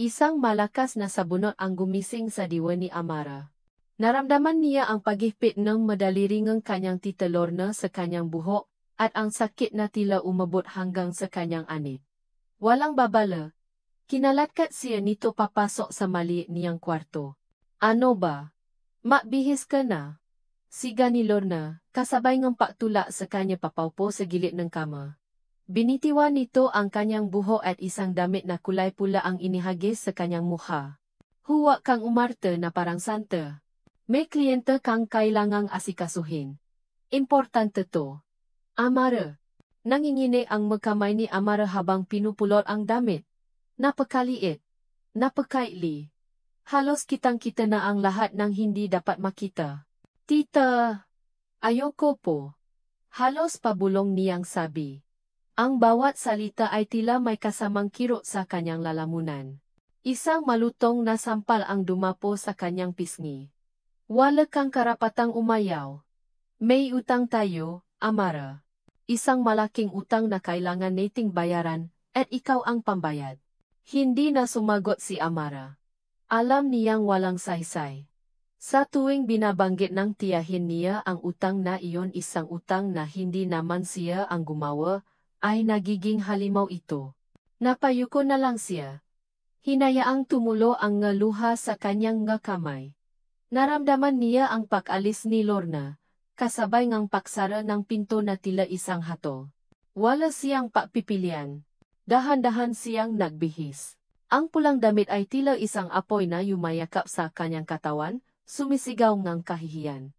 Isang malakas na sabunot ang gumising sa diwa ni Amara. Naramdaman niya ang paghihpit ng madaliringang kanyang tita Lorna sa kanyang buhok, at ang sakit na tila umabot hanggang sa kanyang anit. Walang babala. Kinalatkat siya nito papasok sa maliit niyang kwarto. Ano ba? Makbihis ka na. Siga ni Lorna, kasabay ng pagtula sa kanya papaupo sa gilid ng kama. Binitiwan nito ang kanyang buhok at isang damit na kulay pula ang inihagis sa kanyang mukha. Huwag kang umarte na parang santa. May kliyente kang kailangang asikasuhin. Importante to. Amara. Nangingini ang magkamay ni Amara habang pinupulot ang damit. Napakaliit. Napakaili. Halos kitang-kita na ang lahat ng hindi dapat makita. Tita, ayoko po. Halos pabulong niyang sabi. Ang bawat salita ay tila may kasamang kirot sa kanyang lalamunan. Isang malutong na sampal ang dumapo sa kanyang pisngi. Wala kang karapatang umayaw. May utang tayo, Amara. Isang malaking utang na kailangan nating bayaran, at ikaw ang pambayad. Hindi na sumagot si Amara. Alam niyang walang saysay. Sa tuwing binabanggit ng tiyahin niya ang utang na iyon, isang utang na hindi naman siya ang gumawa, ay nagiging halimaw ito. Napayuko na lang siya. Hinayaang tumulo ang ngaluha sa kanyang nga kamay. Naramdaman niya ang pag-alis ni Lorna, kasabay ngang paksara ng pinto na tila isang hatol. Wala siyang pagpipilian. Dahan-dahan siyang nagbihis. Ang pulang damit ay tila isang apoy na yumayakap sa kanyang katawan, sumisigaw ngang kahihiyan.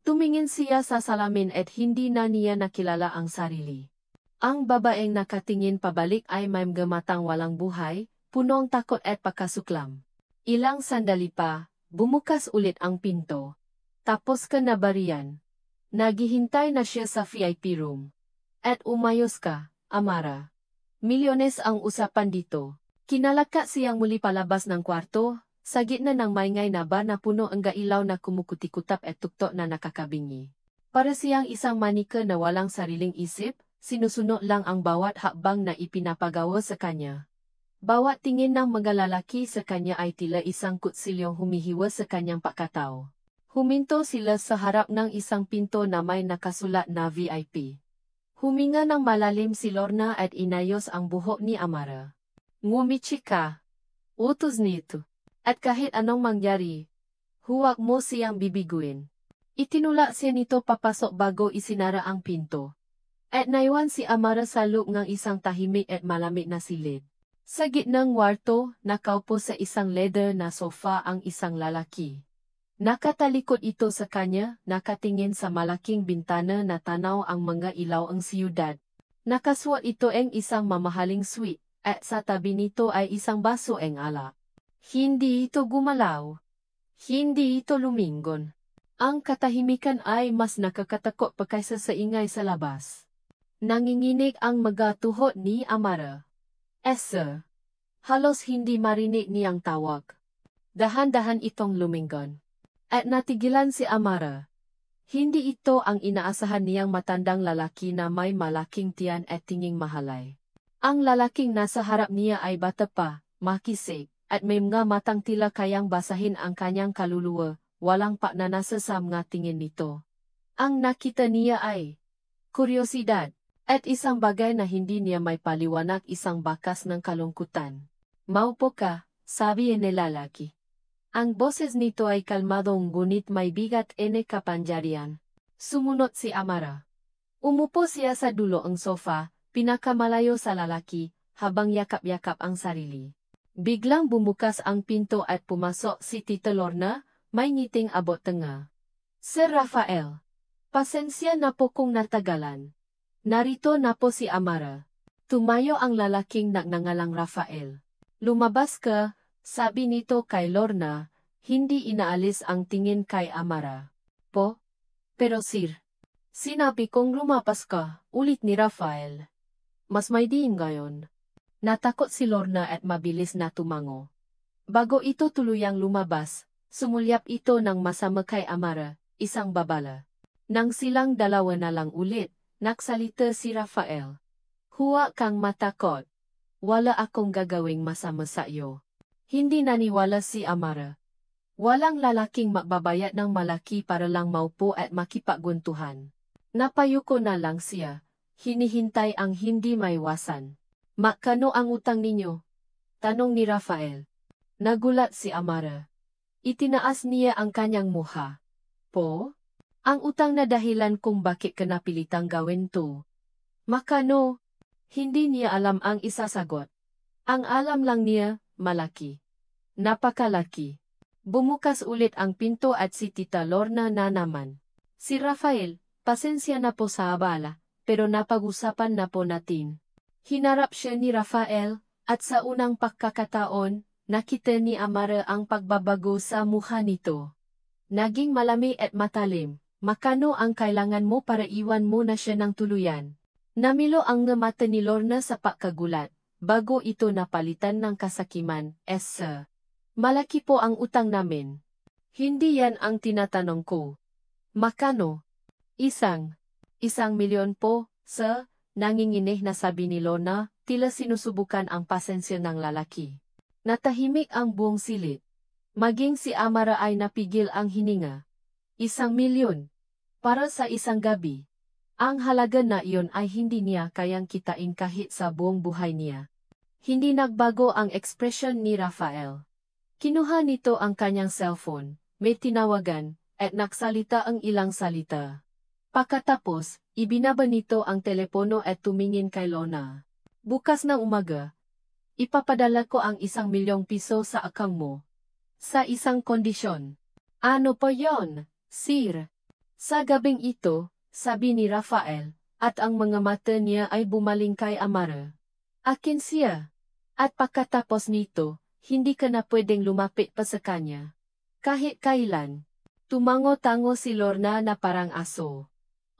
Tumingin siya sa salamin at hindi na niya nakilala ang sarili. Ang babaeng nakatingin pabalik ay may gamatang walang buhay, punong takot at pakasuklam. Ilang sandali pa, bumukas ulit ang pinto. Tapos ka na ba riyan? Naghihintay na siya sa VIP room. At umayos ka, Amara. Milyones ang usapan dito. Kinalaka siyang muli palabas ng kwarto, sa gitna ng maingay na bar na puno ang gailaw na kumukutikutap at tuktok na nakakabingi. Para siyang isang manika na walang sariling isip, sinusunod lang ang bawat hakbang na ipinapagawa sa kanya. Bawat tingin ng mga lalaki sa kanya ay tila isang kutsilyong humihiwa sa kanyang pagkatao. Huminto sila sa harap ng isang pinto na may nakasulat na VIP. Huminga ng malalim si Lorna at inayos ang buhok ni Amara. Ngumichi ka. Utos nito. At kahit anong mangyari, huwag mo siyang bibiguin. Itinula siya nito papasok bago isinara ang pinto. At naiwan si Amara sa loob ng isang tahimik at malamig na silid. Sa gitnang kwarto, nakaupo sa isang leather na sofa ang isang lalaki. Nakatalikod ito sa kanya, nakatingin sa malaking bintana na tanaw ang mga ilaw ang siyudad. Nakasuot ito ang isang mamahaling suite, at sa tabi nito ay isang baso ang alak. Hindi ito gumalaw. Hindi ito lumingon. Ang katahimikan ay mas nakakatakot pa kaysa sa ingay sa labas. Nanginginig ang mga tuhod ni Amara. Sir. Halos hindi marinig niyang tawag. Dahan-dahan itong lumingon. At natigilan si Amara. Hindi ito ang inaasahan niyang matandang lalaki na may malaking tiyan at tinging mahalay. Ang lalaking nasa harap niya ay bata pa, makisig, at may mga matang tila kayang basahin ang kanyang kaluluwa, walang pagnanasa sa mga tingin nito. Ang nakita niya ay kuryosidad, at isang bagay na hindi niya may paliwanag, isang bakas ng kalungkutan. Maupo ka, sabi ni lalaki. Ang boses nito ay kalmadong ngunit may bigat ene kapangyarihan. Sumunod si Amara. Umupo siya sa dulo ng sofa, pinakamalayo sa lalaki, habang yakap-yakap ang sarili. Biglang bumukas ang pinto at pumasok si Tita Lorna, may ngiting abot tenga. Sir Rafael. Pasensya na po kung natagalan. Narito na po si Amara. Tumayo ang lalaking nagngangalang Rafael. Lumabas ka, sabi nito kay Lorna, hindi inaalis ang tingin kay Amara. Po? Pero sir, sinabi kong lumapas ka, ulit ni Rafael. Mas may diin ngayon. Natakot si Lorna at mabilis na tumango. Bago ito tuluyang lumabas, sumulyap ito ng masama kay Amara, isang babala. Nang silang dalawa na lang ulit, nagsalita si Rafael. Huwag kang matakot. Wala akong gagawing masama sa iyo. Hindi naniwala si Amara. Walang lalaking magbabayad ng malaki para lang maupo at makipagkwentuhan. Napayuko na lang siya. Hinihintay ang hindi maiwasan. Magkano ang utang ninyo? Tanong ni Rafael. Nagulat si Amara. Itinaas niya ang kanyang muha. Po? Ang utang na dahilan kung bakit ka napilitang gawin to. Makano? Hindi niya alam ang isasagot. Ang alam lang niya, malaki. Napakalaki. Bumukas ulit ang pinto at si Tita Lorna na naman. Si Rafael, pasensya na po sa abala, pero napag-usapan na po natin. Hinarap siya ni Rafael, at sa unang pagkakataon, nakita ni Amara ang pagbabago sa mukha nito. Naging malami at matalim. Makano ang kailangan mo para iwan mo na siya ng tuluyan? Namilo ang mata ni Lorna sa pagkagulat, bago ito napalitan ng kasakiman. Sir. Malaki po ang utang namin. Hindi yan ang tinatanong ko. Makano? Isang milyon po, sir, nanginginig na sabi ni Lorna, tila sinusubukan ang pasensya ng lalaki. Natahimik ang buong silid. Maging si Amara ay napigil ang hininga. 1 milyon. Para sa isang gabi. Ang halaga na iyon ay hindi niya kayang kitain kahit sa buong buhay niya. Hindi nagbago ang ekspresyon ni Rafael. Kinuha nito ang kanyang cellphone, may tinawagan, at nagsalita ang ilang salita. Pagkatapos, ibinaba nito ang telepono at tumingin kay Lorna. Bukas ng umaga, ipapadala ko ang 1 milyong piso sa akang mo. Sa isang kondisyon. Ano pa yon, sir? Sa gabing ito, sabi ni Rafael, at ang mga mata niya ay bumaling kay Amara. Akin siya. At pagkatapos nito, hindi ka na pwedeng lumapit pa sa kanya. Kahit kailan. Tumango-tango si Lorna na parang aso.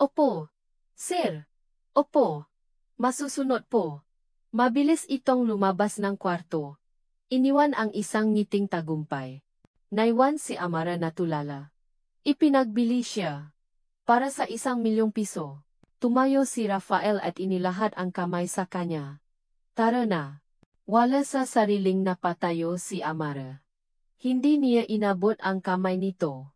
Opo. Sir. Opo. Masusunod po. Mabilis itong lumabas ng kwarto. Iniwan ang isang ngiting tagumpay. Naiwan si Amara na tulala. Ipinagbili siya. Para sa 1 milyong piso. Tumayo si Rafael at inilahad ang kamay sa kanya. Tara na. Wala sa sariling napatayo si Amara. Hindi niya inabot ang kamay nito.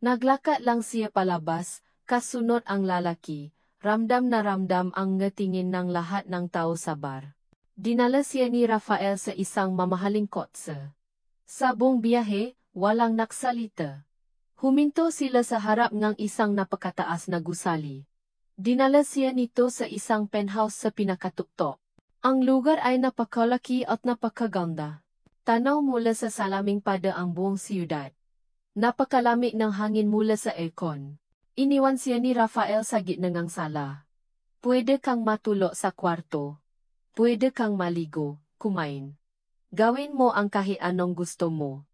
Naglakad lang siya palabas, kasunod ang lalaki, ramdam na ramdam ang ngatingin ng lahat ng tao sa bar. Dinala siya ni Rafael sa isang mamahaling kotse. Sa buong biyahe, walang naksalita. Huminto sila sa harap ng isang napakataas na gusali. Dinala siya nito sa isang penthouse sa pinakatuktok. Ang lugar ay napakalaki at napakaganda. Tanaw mula sa salaming pada ang buong siyudad. Napakalamig ng hangin mula sa aircon. Iniwan siya ni Rafael sa gitna ng sala. Pwede kang matulog sa kwarto. Pwede kang maligo, kumain. Gawin mo ang kahit anong gusto mo.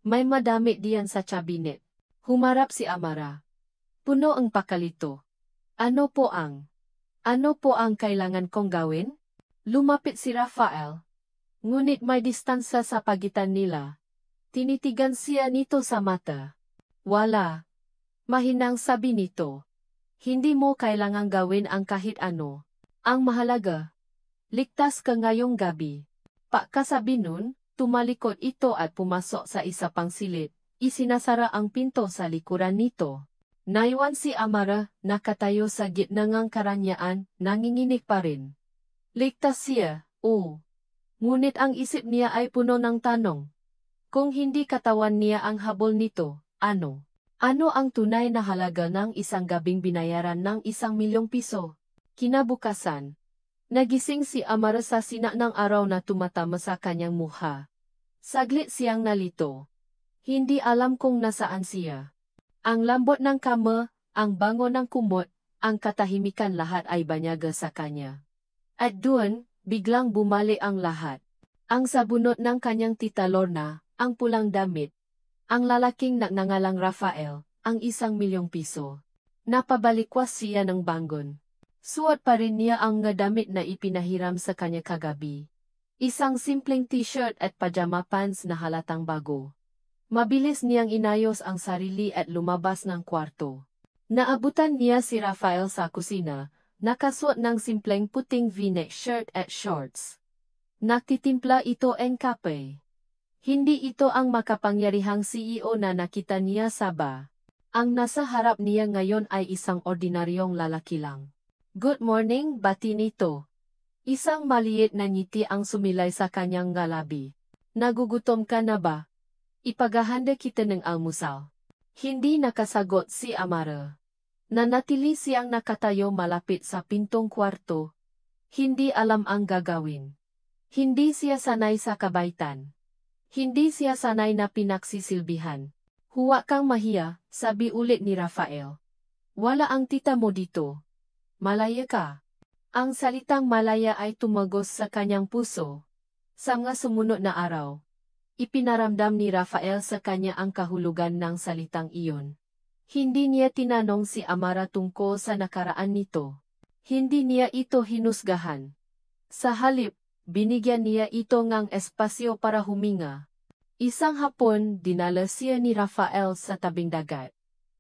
May madami diyan sa cabinet. Humarap si Amara. Puno ang pakalito. Ano po ang kailangan kong gawin? Lumapit si Rafael. Ngunit may distansya sa pagitan nila. Tinitigan siya nito sa mata. Wala. Mahinang sabi nito. Hindi mo kailangang gawin ang kahit ano. Ang mahalaga. Ligtas ka ngayong gabi. Pagkasabi nun, tumalikod ito at pumasok sa isa pang silid. Isinasara ang pinto sa likuran nito. Naiwan si Amara, nakatayo sa gitna ng karanyaan, nanginginig pa rin. Ligtas siya, oo. Ngunit ang isip niya ay puno ng tanong. Kung hindi katawan niya ang habol nito, ano? Ano ang tunay na halaga ng isang gabing binayaran ng 1 milyong piso? Kinabukasan. Nagising si Amara sa sina ng araw na tumatama sa kanyang mukha. Saglit siyang nalito. Hindi alam kung nasaan siya. Ang lambot ng kama, ang bango ng kumot, ang katahimikan lahat ay banyaga sa kanya. At doon, biglang bumali ang lahat. Ang sabunot ng kanyang tita Lorna, ang pulang damit. Ang lalaking nagngangalang Rafael, ang 1 milyong piso. Napabalikwas siya ng bangon. Suot pa rin niya ang damit na ipinahiram sa kanya kagabi. Isang simpleng t-shirt at pajama pants na halatang bago. Mabilis niyang inayos ang sarili at lumabas ng kwarto. Naabutan niya si Rafael sa kusina. Nakasuot ng simpleng puting v-neck shirt at shorts. Nagtitimpla ito ng kape. Hindi ito ang makapangyarihang CEO na nakita niya sa bar. Ang nasa harap niya ngayon ay isang ordinaryong lalaki lang. Good morning, bati nito. Isang maliit na ngiti ang sumilay sa kanyang ngalabi. Nagugutom ka na ba? Ipaghahanda kita ng almusal. Hindi nakasagot si Amara. Nanatili siyang nakatayo malapit sa pintong kwarto. Hindi alam ang gagawin. Hindi siya sanay sa kabaitan. Hindi siya sanay na pinagsisilbihan. Huwag kang mahiya, sabi ulit ni Rafael. Wala ang tita mo dito. Malaya ka. Ang salitang malaya ay tumagos sa kanyang puso. Sa mga sumunod na araw, ipinaramdam ni Rafael sa kanya ang kahulugan ng salitang iyon. Hindi niya tinanong si Amara tungkol sa nakaraan nito. Hindi niya ito hinusgahan. Sa halip, binigyan niya ito ng espasyo para huminga. Isang hapon, dinala siya ni Rafael sa tabing dagat.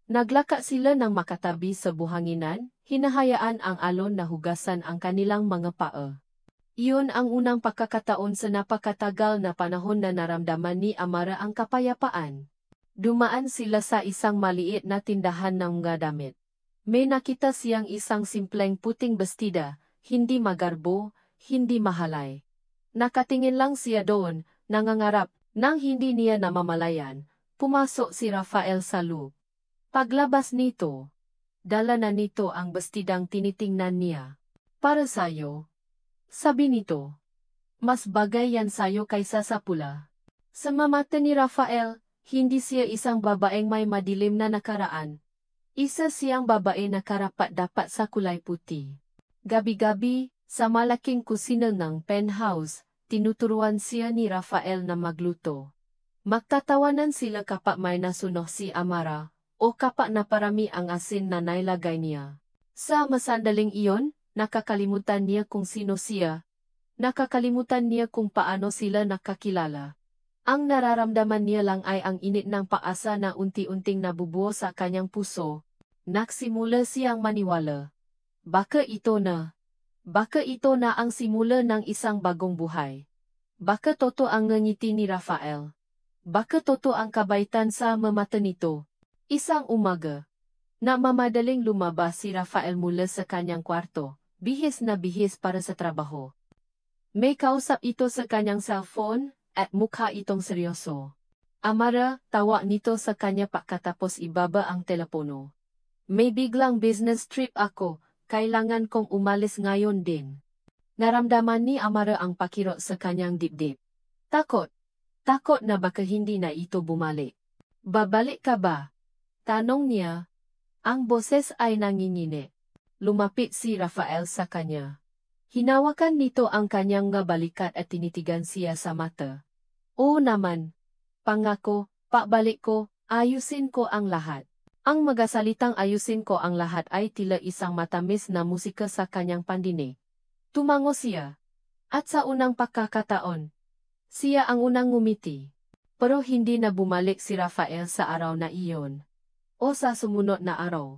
Naglaka sila ng makatabi sa buhanginan, hinahayaan ang alon na hugasan ang kanilang mga paa. Iyon ang unang pagkakataon sa napakatagal na panahon na naramdaman ni Amara ang kapayapaan. Dumaan sila sa isang maliit na tindahan ng mga damit. May nakita siyang isang simpleng puting bestida, hindi magarbo, hindi mahalay. Nakatingin lang siya doon, nangangarap, nang hindi niya namamalayan, pumasok si Rafael sa loob. Paglabas nito, dala na nito ang bestidang tinitingnan niya. Para sayo, sabi nito. Mas bagay yan sayo kaysa sa pula. Sa mata ni Rafael, hindi siya isang babaeng may madilim na nakaraan. Isa siyang babae na karapat-dapat sa kulay puti. Gabi-gabi, sa malaking kusina ng penthouse, tinuturuan siya ni Rafael na magluto. Magtatawanan sila kapag may nasunog si Amara, o kapag naparami ang asin na nailagay niya. Sa masandaling iyon, nakakalimutan niya kung sino siya. Nakakalimutan niya kung paano sila nakakilala. Ang nararamdaman niya lang ay ang init ng paasa na unti-unting nabubuo sa kanyang puso. Nagsimula siyang maniwala. Baka ito na ang simula ng isang bagong buhay. Baka totoo ang ngiti ni Rafael. Baka totoo ang kabaitan sa mata nito. Isang umaga, na mamadaling lumabas si Rafael mula sa kanyang kwarto, bihis na bihis para sa trabaho. May kausap ito sa kanyang cellphone, at mukha itong seryoso. Amara, tawa nito sa kanya pagkatapos ibaba ang telepono. May biglang business trip ako, kailangan kong umalis ngayon din. Naramdaman ni Amara ang pakirot sa kanyang dibdib. Takot na baka hindi na ito bumalik. Babalik ka ba? Tanong niya. Ang boses ay nanginginig. Lumapit si Rafael sa kanya. Hinawakan nito ang kanyang balikat at tinitigan siya sa mata. Oo naman. Pangako, pabalik ko, ayusin ko ang lahat. Ang magasalitang ayusin ko ang lahat ay tila isang matamis na musika sa kanyang pandinig. Tumango siya. At sa unang pagkakataon, siya ang unang ngumiti. Pero hindi na bumalik si Rafael sa araw na iyon. O sa sumunod na araw.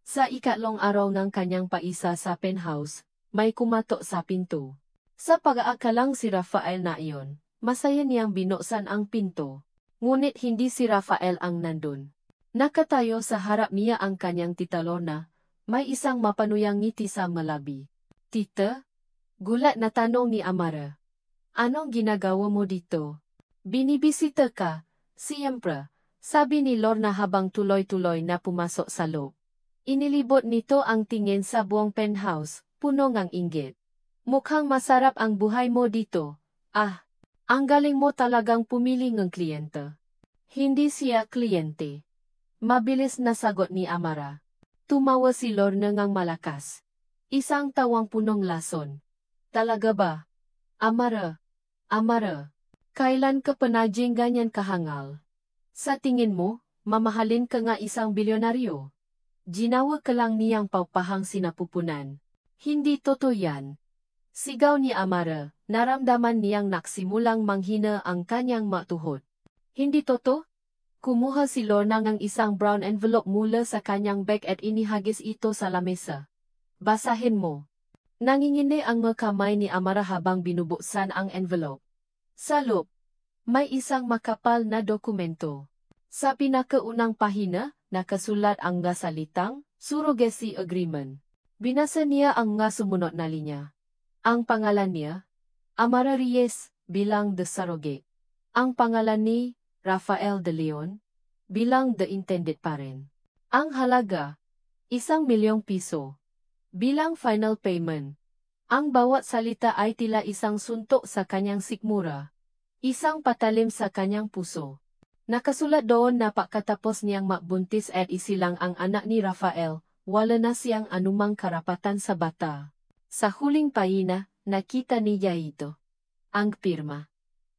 Sa ikatlong araw ng kanyang paisa sa penthouse, may kumatok sa pinto. Sa pag-aakalang si Rafael na iyon, masaya niyang binuksan ang pinto. Ngunit hindi si Rafael ang nandun. Nakatayo sa harap niya ang kanyang tita Lorna, may isang mapanuyang ngiti sa malabi. Tita? Gulat na tanong ni Amara. Anong ginagawa mo dito? Binibisita ka, siyempre, sabi ni Lorna habang tuloy-tuloy na pumasok sa loob. Inilibot nito ang tingin sa buong penthouse, puno ng inggit. Mukhang masarap ang buhay mo dito. Ah, ang galing mo talagang pumili ng kliyente. Hindi siya kliyente. Mabilis na sagot ni Amara. Tumawa si Lorna ng malakas. Isang tawang punong lason. Talaga ba? Amara, kailan ka pa naging ganyan kahangal? Sa tingin mo, mamahalin ka nga isang bilyonaryo? Ginawa ka lang niyang paupahang sinapupunan. Hindi totoo yan. Sigaw ni Amara, naramdaman niyang naksimulang manghina ang kanyang matuhod. Hindi totoo? Kumuha si Lorna ng isang brown envelope mula sa kanyang bag at inihagis ito sa lamesa. Basahin mo. Nangingini ang mga kamay ni Amara habang binubuksan ang envelope. Sa loob, May isang makapal na dokumento. Sa pinakaunang pahina, nakasulat ang nga salitang surrogacy agreement. Binasa niya ang nga sumunod na linya. Ang pangalan niya, Amara Reyes, bilang the surrogate. Ang pangalan ni Rafael De Leon, bilang the intended parent. Ang halaga, ₱1,000,000, bilang final payment. Ang bawat salita ay tila isang suntok sa kanyang sikmura. Isang patalim sa kanyang puso. Nakasulat doon na pagkatapos niyang mabuntis at isilang ang anak ni Rafael, wala na siyang anumang karapatan sa bata. Sa huling pahina, nakita niya ito. Ang pirma.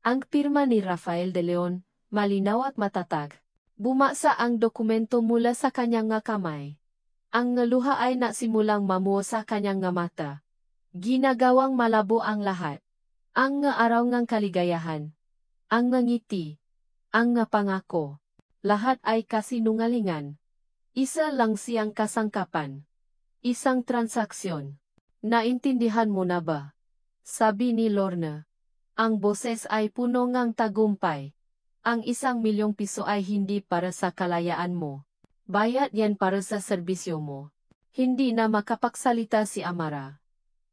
Ang pirma ni Rafael De Leon, malinaw at matatag. Bumasa ang dokumento mula sa kanyang nga kamay. Ang nga luha ay nasimulang mamuo sa kanyang nga mata. Ginagawang malabo ang lahat. Ang nga araw ngang kaligayahan. Ang nga ngiti. Ang nga pangako. Lahat ay kasinungalingan. Isa lang siyang kasangkapan. Isang transaksyon. Naintindihan mo na ba? Sabi ni Lorna. Ang boses ay puno ngang tagumpay. Ang ₱1,000,000 ay hindi para sa kalayaan mo. Bayad yan para sa serbisyo mo. Hindi na makapagsalita si Amara.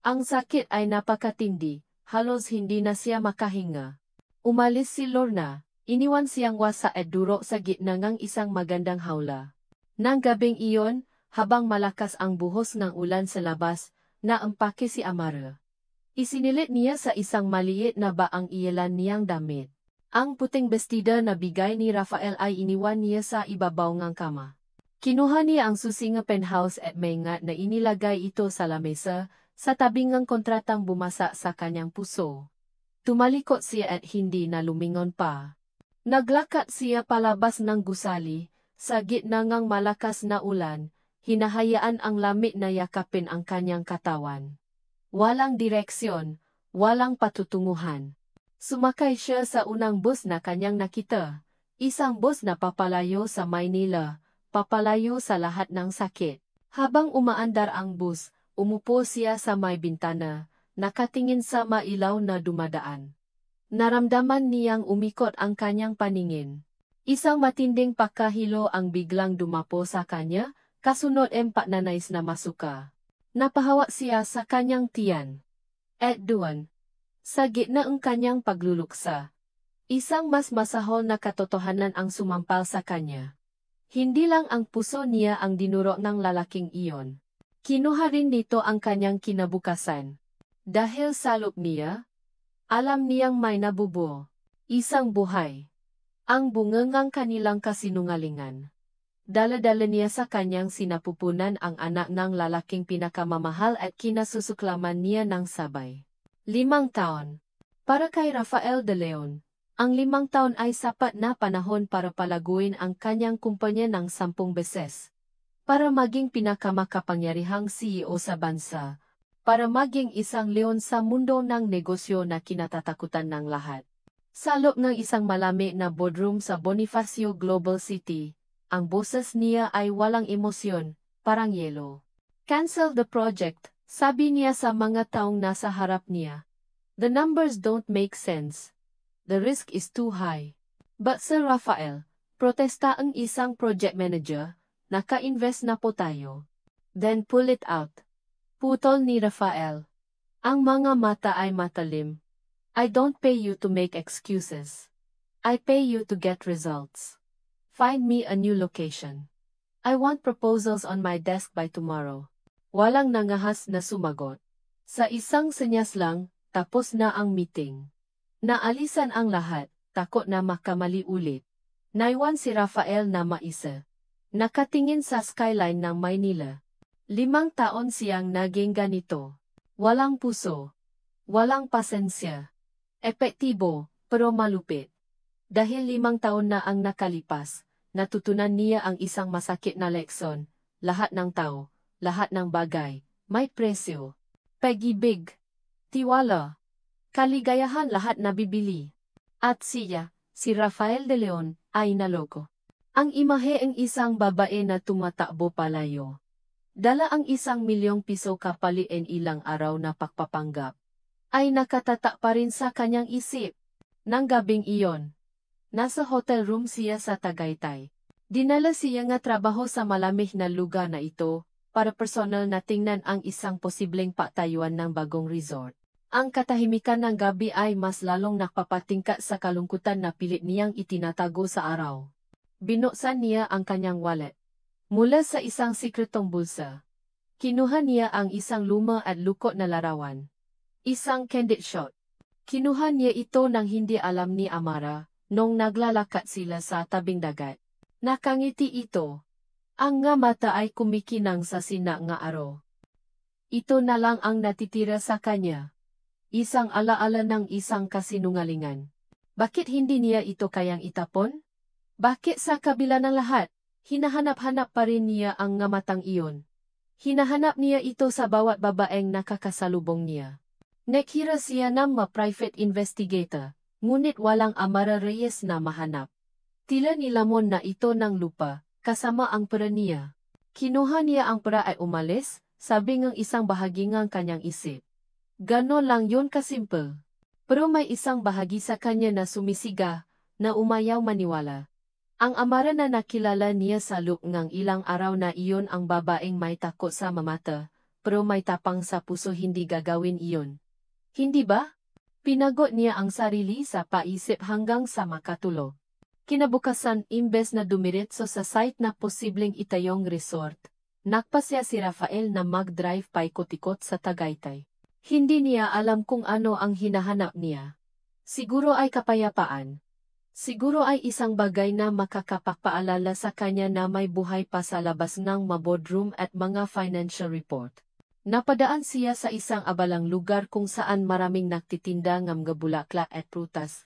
Ang sakit ay napakatindi, halos hindi na siya makahinga. Umalis si Lorna, iniwan siyang wasa at duro sa gitna ng isang magandang hawla. Nang gabing iyon, habang malakas ang buhos ng ulan sa labas, naampake si Amara. Isinilit niya sa isang maliit na baang iyalan niyang damit. Ang puting bestida na bigay ni Rafael ay iniwan niya sa ibabaw ng kama. Kinuha niya ang susi nga penthouse at maingat na inilagay ito sa lamesa, sa tabi ng kontratang bumasa sa kanyang puso. Tumalikot siya at hindi na lumingon pa. Naglakat siya palabas ng gusali, sa gitna ng malakas na ulan, hinahayaan ang lamig na yakapin ang kanyang katawan. Walang direksyon, walang patutunguhan. Sumakay siya sa unang bus na kanyang nakita. Isang bus na papalayo sa Maynila, papalayo sa lahat ng sakit. Habang umaandar ang bus, umupo siya sa may bintana, nakatingin sa mailaw na dumadaan. Naramdaman niyang umikot ang kanyang paningin. Isang matinding pagkahilo ang biglang dumapo sa kanya, kasunod nanais na masuka. Napahawa siya sa kanyang tiyan. At doon, sa gitna ng kanyang pagluluksa, isang mas masahol na katotohanan ang sumampal sa kanya. Hindi lang ang puso niya ang dinuro ng lalaking iyon. Kinuha rin nito ang kanyang kinabukasan. Dahil sa loob niya, alam niyang may nabubuo. Isang buhay. Ang bungangang kanilang kasinungalingan. Dala-dala niya sa kanyang sinapupunan ang anak ng lalaking pinakamamahal at kinasusuklaman niya ng sabay. 5 taon. Para kay Rafael De Leon, ang 5 taon ay sapat na panahon para palaguin ang kanyang kumpanya ng 10 beses. Para maging pinakamakapangyarihang CEO sa bansa. Para maging isang leon sa mundo ng negosyo na kinatatakutan ng lahat. Sa loob ng isang malamig na boardroom sa Bonifacio Global City, ang boses niya ay walang emosyon, parang yelo. Cancel the project, sabi niya sa mga taong nasa harap niya. The numbers don't make sense. The risk is too high. But Sir Rafael, protesta ang isang project manager, naka-invest na po tayo. Then pull it out. Putol ni Rafael. Ang mga mata ay matalim. I don't pay you to make excuses. I pay you to get results. Find me a new location. I want proposals on my desk by tomorrow. Walang nangahas na sumagot. Sa isang senyas lang, tapos na ang meeting. Naalisan ang lahat, takot na makamali ulit. Naiwan si Rafael na maisa. Nakatingin sa skyline ng Maynila. 5 taon siyang naging ganito. Walang puso. Walang pasensya. Epektibo, pero malupit. Dahil 5 taon na ang nakalipas, natutunan niya ang isang masakit na leksyon. Lahat ng tao, lahat ng bagay, may presyo. Pag-ibig, tiwala, kaligayahan lahat nabibili. At siya, si Rafael De Leon, ay naloko. Ang imahe ang isang babae na tumatakbo palayo. Dala ang ₱1,000,000 kapalit ilang araw na pagpapanggap. Ay nakatatak pa rin sa kanyang isip. Nang gabing iyon, nasa hotel room siya sa Tagaytay. Dinala siya nga trabaho sa malamig na lugar na ito, para personal na tingnan ang isang posibleng patayuan ng bagong resort. Ang katahimikan ng gabi ay mas lalong nakpapatingka sa kalungkutan na pilit niyang itinatago sa araw. Binuksan niya ang kanyang wallet. Mula sa isang sikretong bulsa, kinuha niya ang isang luma at lukot na larawan. Isang candid shot. Kinuha niya ito nang hindi alam ni Amara, nung naglalakad sila sa tabing dagat. Nakangiti ito. Ang nga mata ay kumikinang sa sina nga araw. Ito na lang ang natitira sa kanya. Isang alaala ng isang kasinungalingan. Bakit hindi niya ito kayang itapon? Bakit sa kabila ng lahat, hinahanap-hanap pa rin niya ang nga matang iyon? Hinahanap niya ito sa bawat babaeng nakakasalubong niya. Naghira siya ng ma-private investigator, ngunit walang Amara Reyes na mahanap. Tila nilamon na ito ng lupa, kasama ang pera niya. Kinuha niya ang pera ay umalis, sabi ng isang bahagi ng kanyang isip. Ganon lang yun kasimple. Pero may isang bahagi sa kanya na sumisiga, na umayaw maniwala. Ang Amara na nakilala niya sa loop ng ilang araw na iyon ang babaeng may takot sa mamata, pero may tapang sa puso hindi gagawin iyon. Hindi ba? Pinagot niya ang sarili sa paisip hanggang sa makatulog. Kinabukasan imbes na dumiretso sa site na posibleng itayong resort, nakpasya si Rafael na mag-drive paikot-ikot sa Tagaytay. Hindi niya alam kung ano ang hinahanap niya. Siguro ay kapayapaan. Siguro ay isang bagay na makakapagpaalala sa kanya na may buhay pa sa labas ng boardroom at mga financial report. Napadaan siya sa isang abalang lugar kung saan maraming nagtitinda ng mga bulaklak at prutas.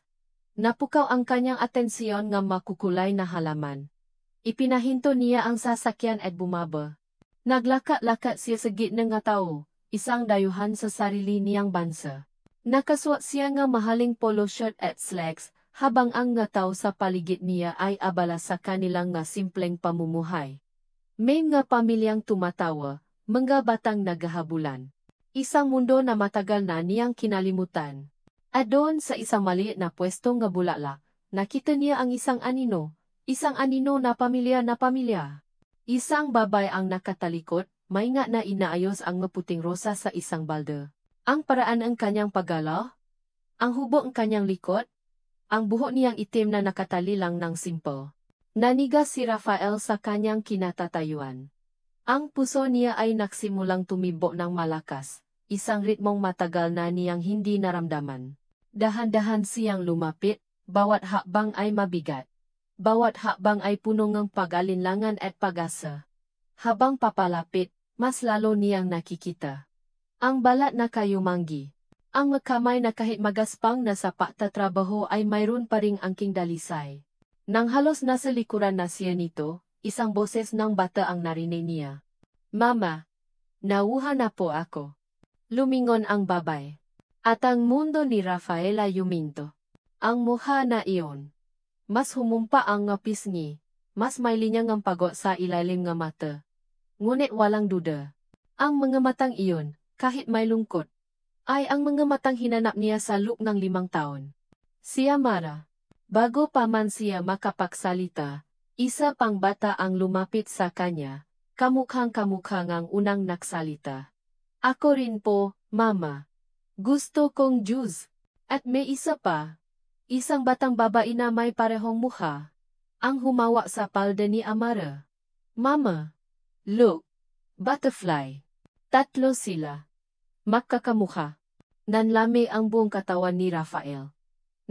Napukaw ang kanyang atensyon ng makukulay na halaman. Ipinahinto niya ang sasakyan at bumaba. Naglakat-lakat siya sa gitna ng tao, isang dayuhan sa sarili niyang bansa. Nakasuot siya ng mahaling polo shirt at slacks, habang ang nga tao sa paligid niya ay abala sa kanilang nga simpleng pamumuhay. May nga pamilyang tumatawa, mga batang naghahabulan. Isang mundo na matagal na niyang kinalimutan. At doon sa isang maliit na pwesto nga bulaklak, nakita niya ang isang anino na pamilya. Isang babay ang nakatalikot, may nga na inaayos ang maputing rosa sa isang balde. Ang paraan ang kanyang paggalaw, ang hubog ang kanyang likod, ang buhok niyang itim na nakatali lang ng simple. Nanigas si Rafael sa kanyang kinatatayuan. Ang puso niya ay nagsimulang tumibo ng malakas, isang ritmong matagal na niyang hindi naramdaman. Dahan-dahan siyang lumapit, bawat hakbang ay mabigat. Bawat hakbang ay puno ng pag-alinlangan at pag-asa. Habang papalapit, mas lalo niyang nakikita ang balat na kayumanggi. Ang kamay na kahit magaspang na sa pagtatrabaho ay mayroon pa ring angking dalisay. Nang halos nasa likuran na siya nito, isang boses ng bata ang narinig niya. Mama, nauha na po ako. Lumingon ang babay. At ang mundo ni Rafael ay yuminto. Ang mukha na iyon. Mas humumpa ang ngapis niya. Mas may linyang ang pagot sa ilalim ng mata. Ngunit walang duda. Ang mga matang iyon, kahit may lungkot, ay ang mga matang hinanap niya sa loob ng 5 taon. Si Amara. Bago pa man siya makapagsalita, isa pang bata ang lumapit sa kanya, kamukhang-kamukhang ang unang nagsalita. Ako rin po, Mama. Gusto kong juice. At may isa pa. Isang batang babae na may parehong mukha. Ang humawak sa palda ni Amara. Mama. Look. Butterfly. 3 sila. Magkakamukha. Nanlami ang buong katawan ni Rafael.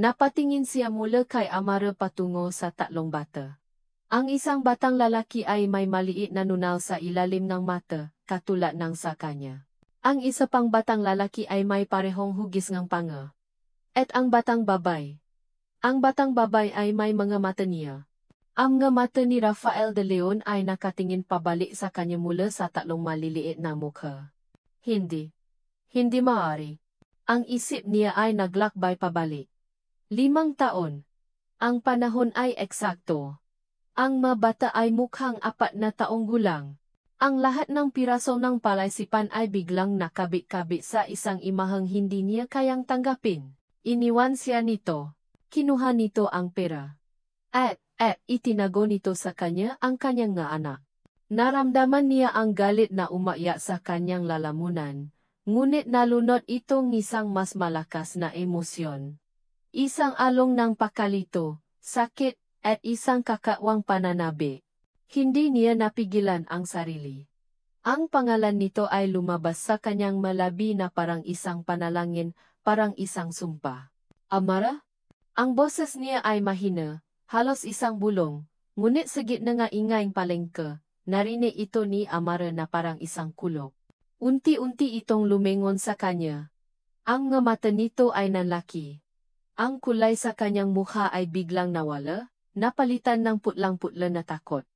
Napatingin siya mula kay Amara patungo sa 3 bata. Ang isang batang lalaki ay may maliit na nunal sa ilalim ng mata, katulad ng sa kanya. Ang isa pang batang lalaki ay may parehong hugis ng panga. At ang batang babay. Ang batang babay ay may mga mata niya. Ang mga mata ni Rafael de Leon ay nakatingin pabalik sa kanya mula sa 3 maliliit na mukha. Hindi. Hindi maaari. Ang isip niya ay naglakbay pabalik. 5 taon. Ang panahon ay eksakto. Ang mga bata ay mukhang 4 na taong gulang. Ang lahat ng piraso ng palaisipan ay biglang nakabit-kabit sa isang imahang hindi niya kayang tanggapin. Iniwan siya nito. Kinuha nito ang pera. At itinago nito sa kanya ang kanyang nga anak. Naramdaman niya ang galit na umaya sa kanyang lalamunan, ngunit nalunod itong isang mas malakas na emosyon. Isang along ng pakalito, sakit, at isang kakawang pananabi. Hindi niya napigilan ang sarili. Ang pangalan nito ay lumabas sa kanyang malabi na parang isang panalangin, parang isang sumpa. Amara? Ang boses niya ay mahina, halos isang bulong, ngunit sa gitna nga ingayng palengke, narinig ito ni Amara na parang isang kulog. Unti-unti itong lumingon sa kanya. Ang nga mata nito ay nanlaki. Ang kulay sa kanyang mukha ay biglang nawala, napalitan ng putlang-putla na takot.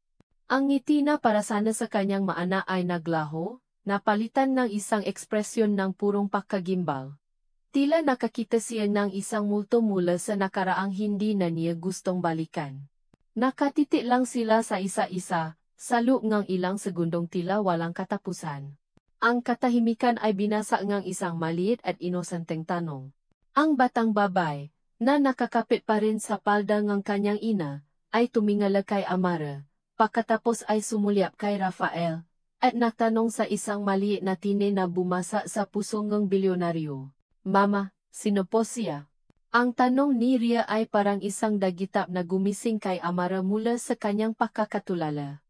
Ang ngiti na para sana sa kanyang maana ay naglaho, napalitan ng isang ekspresyon ng purong pagkagimbal. Tila nakakita siya ng isang multo mula sa nakaraang hindi na niya gustong balikan. Nakatiti lang sila sa isa-isa, sa loob ng ilang segundong tila walang katapusan. Ang katahimikan ay binasa ng isang maliit at inosenteng tanong. Ang batang babae, na nakakapit pa rin sa palda ng kanyang ina, ay tumingala kay Amara. Pagkatapos ay sumulyap kay Rafael, at natanong sa isang maliit na tine na bumasa sa puso ng bilyonaryo. Mama, sino po siya? Ang tanong ni Ria ay parang isang dagitap na gumising kay Amara mula sa kanyang pakakatulala.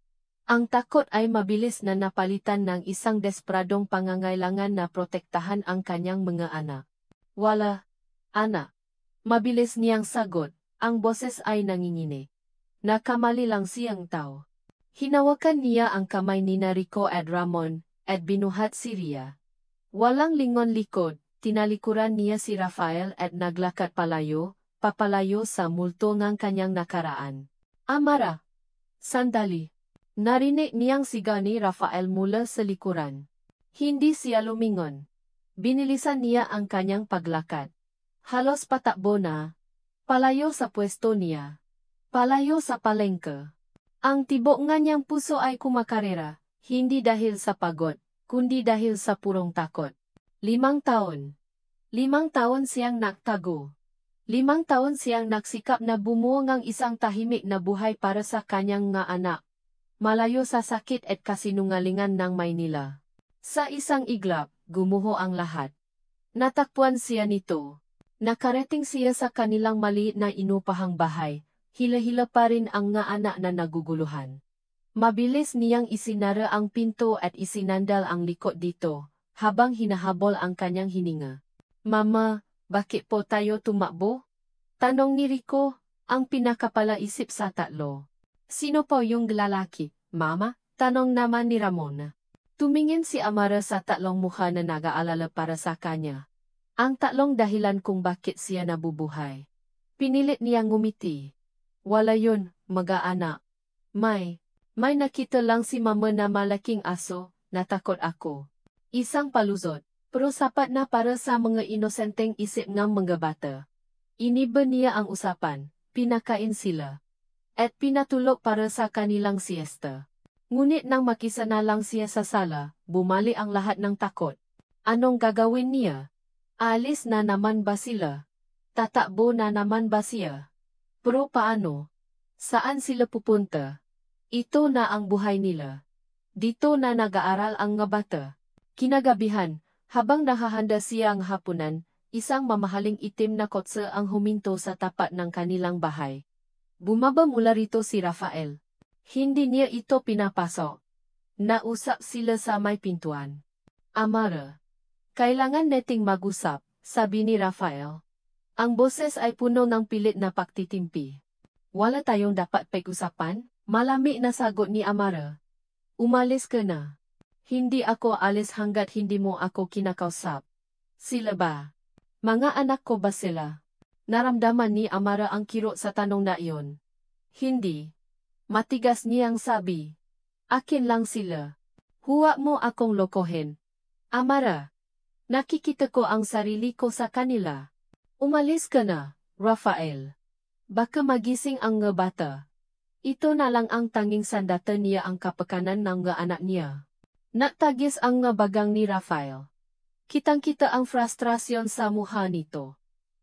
Ang takot ay mabilis na napalitan ng isang despradong pangangailangan na protektahan ang kanyang mga anak. Wala, anak. Mabilis niyang sagot, ang boses ay nanginginig. Nakamali lang siyang tao. Hinawakan niya ang kamay ni Rico at Ramon, at binuhat si Ria. Walang lingon likod, tinalikuran niya si Rafael at naglakad papalayo sa multo ng kanyang nakaraan. Amara! Sandali! Narinig niyang sigaw ni Rafael mula sa likuran. Hindi siya lumingon. Binilisan niya ang kanyang paglakad. Halos patakbo na. Palayo sa pwesto niya. Palayo sa palengke. Ang tibok nga niyang puso ay kumakarera, hindi dahil sa pagod, kundi dahil sa purong takot. 5 taon. 5 taon siyang nagtago. 5 taon siyang nagsikap na bumuo ng isang tahimik na buhay para sa kanyang nga anak. Malayo sa sakit at kasinungalingan ng Maynila. Sa isang iglap, gumuho ang lahat. Natakpuan siya nito. Nakarating siya sa kanilang maliit na inupahang bahay. Hila-hila pa rin ang nga anak na naguguluhan. Mabilis niyang isinara ang pinto at isinandal ang likod dito, habang hinahabol ang kanyang hininga. Mama, bakit po tayo tumakbo? Tanong ni Rico, ang pinakapalaisip sa tatlo. Sino po yung lalaki, Mama? Tanong naman ni Ramon. Tumingin si Amara sa tatlong mukha na nag-aalala para sa kanya. Ang tatlong dahilan kung bakit siya nabubuhay. Pinilit niyang ngumiti. Wala yun, mag-aanak. May nakita lang si Mama na malaking aso, natakot ako. Isang paluzot, pero sapat na para sa mga inosenteng isip ng mga bata. Iniba niya ang usapan, pinakain sila. At pinatulog para sa kanilang siesta. Ngunit nang makisana lang siya sa sala, bumali ang lahat ng takot. Anong gagawin niya? Alis na naman ba sila? Tatakbo na naman ba siya? Pero paano? Saan sila pupunta? Ito na ang buhay nila. Dito na nag-aaral ang nga bata. Kinagabihan, habang nakahanda siya ang hapunan, isang mamahaling itim na kotse ang huminto sa tapat ng kanilang bahay. Bumaba mula rito si Rafael. Hindi niya ito pinapasok. Nausap sila sa may pintuan. Amara. Kailangan nating mag-usap, sabi ni Rafael. Ang boses ay puno ng pilit na pagtitimpi. Wala tayong dapat pag-usapan? Malami na sagot ni Amara. Umalis ka na. Hindi ako alis hanggat hindi mo ako kinakausap. Sila ba? Mga anak ko ba sila? Naramdaman ni Amara ang kirot sa tanong na iyon. Hindi. Matigas niyang sabi. Akin lang sila. Huwag mo akong lokohin. Amara. Nakikita ko ang sarili ko sa kanila. Umalis ka na, Rafael. Baka magising ang nga bata. Ito na lang ang tanging sandata niya ang kapakanan ng nga anak niya. Natagis ang nga bagang ni Rafael. Kitang-kita ang frustrasyon sa mukha nito.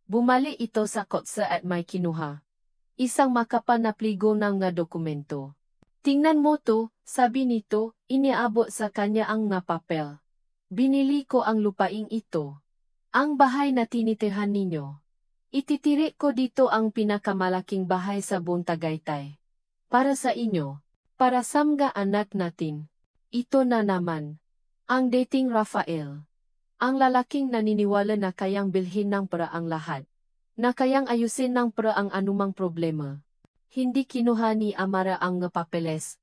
Bumalik ito sa kotse at may kinuha. Isang makapal na pligo ng nga dokumento. Tingnan mo to, sabi nito, iniabot sa kanya ang nga papel. Binili ko ang lupaing ito. Ang bahay na tinitirhan ninyo. Ititirik ko dito ang pinakamalaking bahay sa buong Tagaytay. Para sa inyo. Para sa mga anak natin. Ito na naman. Ang dating Rafael. Ang lalaking naniniwala na kayang bilhin ng pera ang lahat. Na kayang ayusin ng pera ang anumang problema. Hindi kinuha ni Amara ang nga papeles.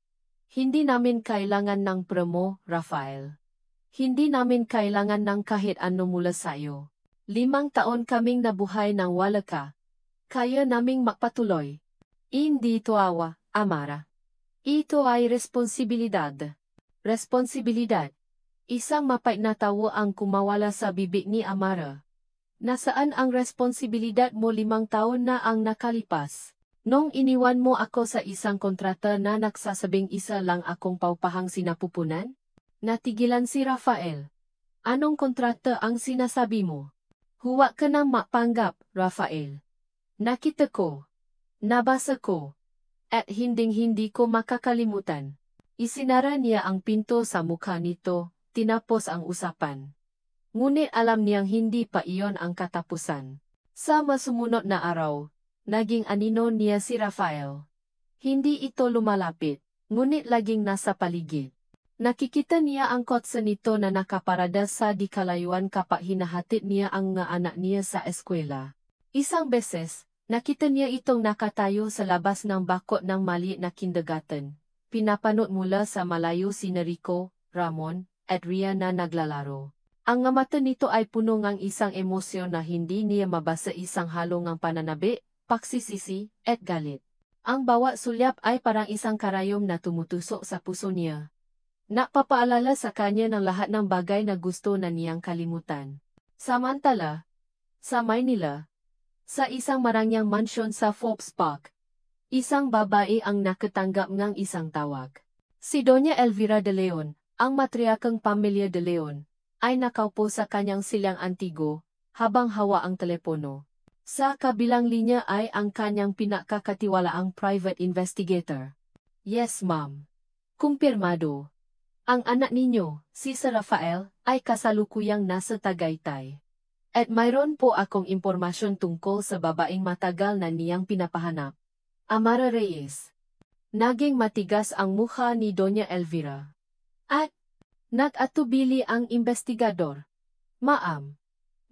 Hindi namin kailangan ng pera mo, Rafael. Hindi namin kailangan ng kahit ano mula sa'yo. 5 taon kaming nabuhay nang wala ka. Kaya naming magpatuloy. Hindi to awa, Amara. Ito ay responsibilidad. Responsibilidad. Isang mapait na tawo ang kumawala sa bibig ni Amara. Nasaan ang responsibilidad mo 5 taon na ang nakalipas? Nung iniwan mo ako sa isang kontrata na nagsasabing isa lang akong paupahang sinapupunan? Natigilan si Rafael. Anong kontrata ang sinasabi mo? Huwag ka nang mapanggap, Rafael. Nakita ko. Nabasa ko. At hinding-hindi ko makakalimutan. Isinara niya ang pinto sa mukha nito, tinapos ang usapan. Ngunit alam niyang hindi pa iyon ang katapusan. Sa masumunod na araw, naging anino niya si Rafael. Hindi ito lumalapit, ngunit laging nasa paligid. Nakikita niya ang kotse nito na nakaparada sa di kalayuan kapag hinahatid niya ang nga anak niya sa eskwela. Isang beses, nakita niya itong nakatayo sa labas ng bakod ng maliit na kindergarten. Pinapanood mula sa malayo si Rico, Ramon, at Ria na naglalaro. Ang nga mata nito ay puno ng isang emosyon na hindi niya mabasa, isang halo ng pananabi, pagsisisi, at galit. Ang bawat sulyap ay parang isang karayom na tumutusok sa puso niya. Napapaalala sa kanya ng lahat ng bagay na gusto na niyang kalimutan. Samantala, sa Maynila, sa isang marangyang mansyon sa Forbes Park, isang babae ang nakatanggap ng isang tawag. Si Doña Elvira de Leon, ang matriarkang pamilya de Leon, ay nakaupo sa kanyang silang antigo, habang hawa ang telepono. Sa kabilang linya ay ang kanyang pinakakatiwalaang private investigator. Yes, ma'am. Kumpirmado. Ang anak ninyo, si Sir Rafael, ay kasalukuyang nasa Tagaytay. At mayroon po akong impormasyon tungkol sa babaeng matagal na niyang pinapahanap. Amara Reyes. Naging matigas ang mukha ni Doña Elvira. At nag-atubili ang investigador. Ma'am,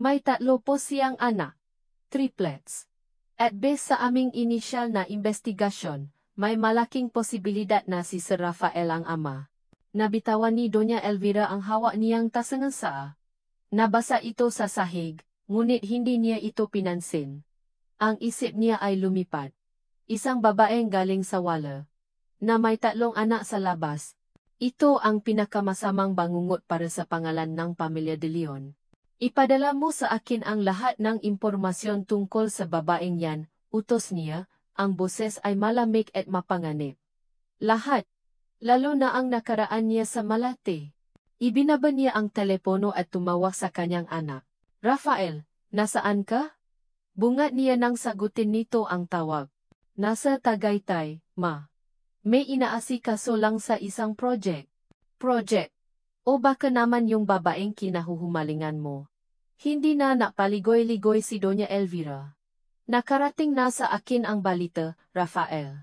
may 3 po siyang anak. Triplets. At base sa aming inisyal na investigasyon, may malaking posibilidad na si Sir Rafael ang ama. Nabitawan ni Doña Elvira ang hawak niyang tasangansa. Nabasa ito sa sahig, ngunit hindi niya ito pinansin. Ang isip niya ay lumipad. Isang babaeng galing sa wala, na may 3 anak sa labas. Ito ang pinakamasamang bangungot para sa pangalan ng pamilya de Leon. Ipadala mo sa akin ang lahat ng impormasyon tungkol sa babaeng yan, utos niya, ang boses ay malamig at mapanganib. Lahat. Lalo na ang nakaraan niya sa Malate. Ibinaba niya ang telepono at tumawag sa kanyang anak. Rafael, nasaan ka? Bungat niya nang sagutin nito ang tawag. Nasa Tagaytay, ma. May inaasikaso lang sa isang project. Project? O baka naman yung babaeng kinahuhumalingan mo. Hindi na napaligoy-ligoy si Doña Elvira. Nakarating na sa akin ang balita, Rafael.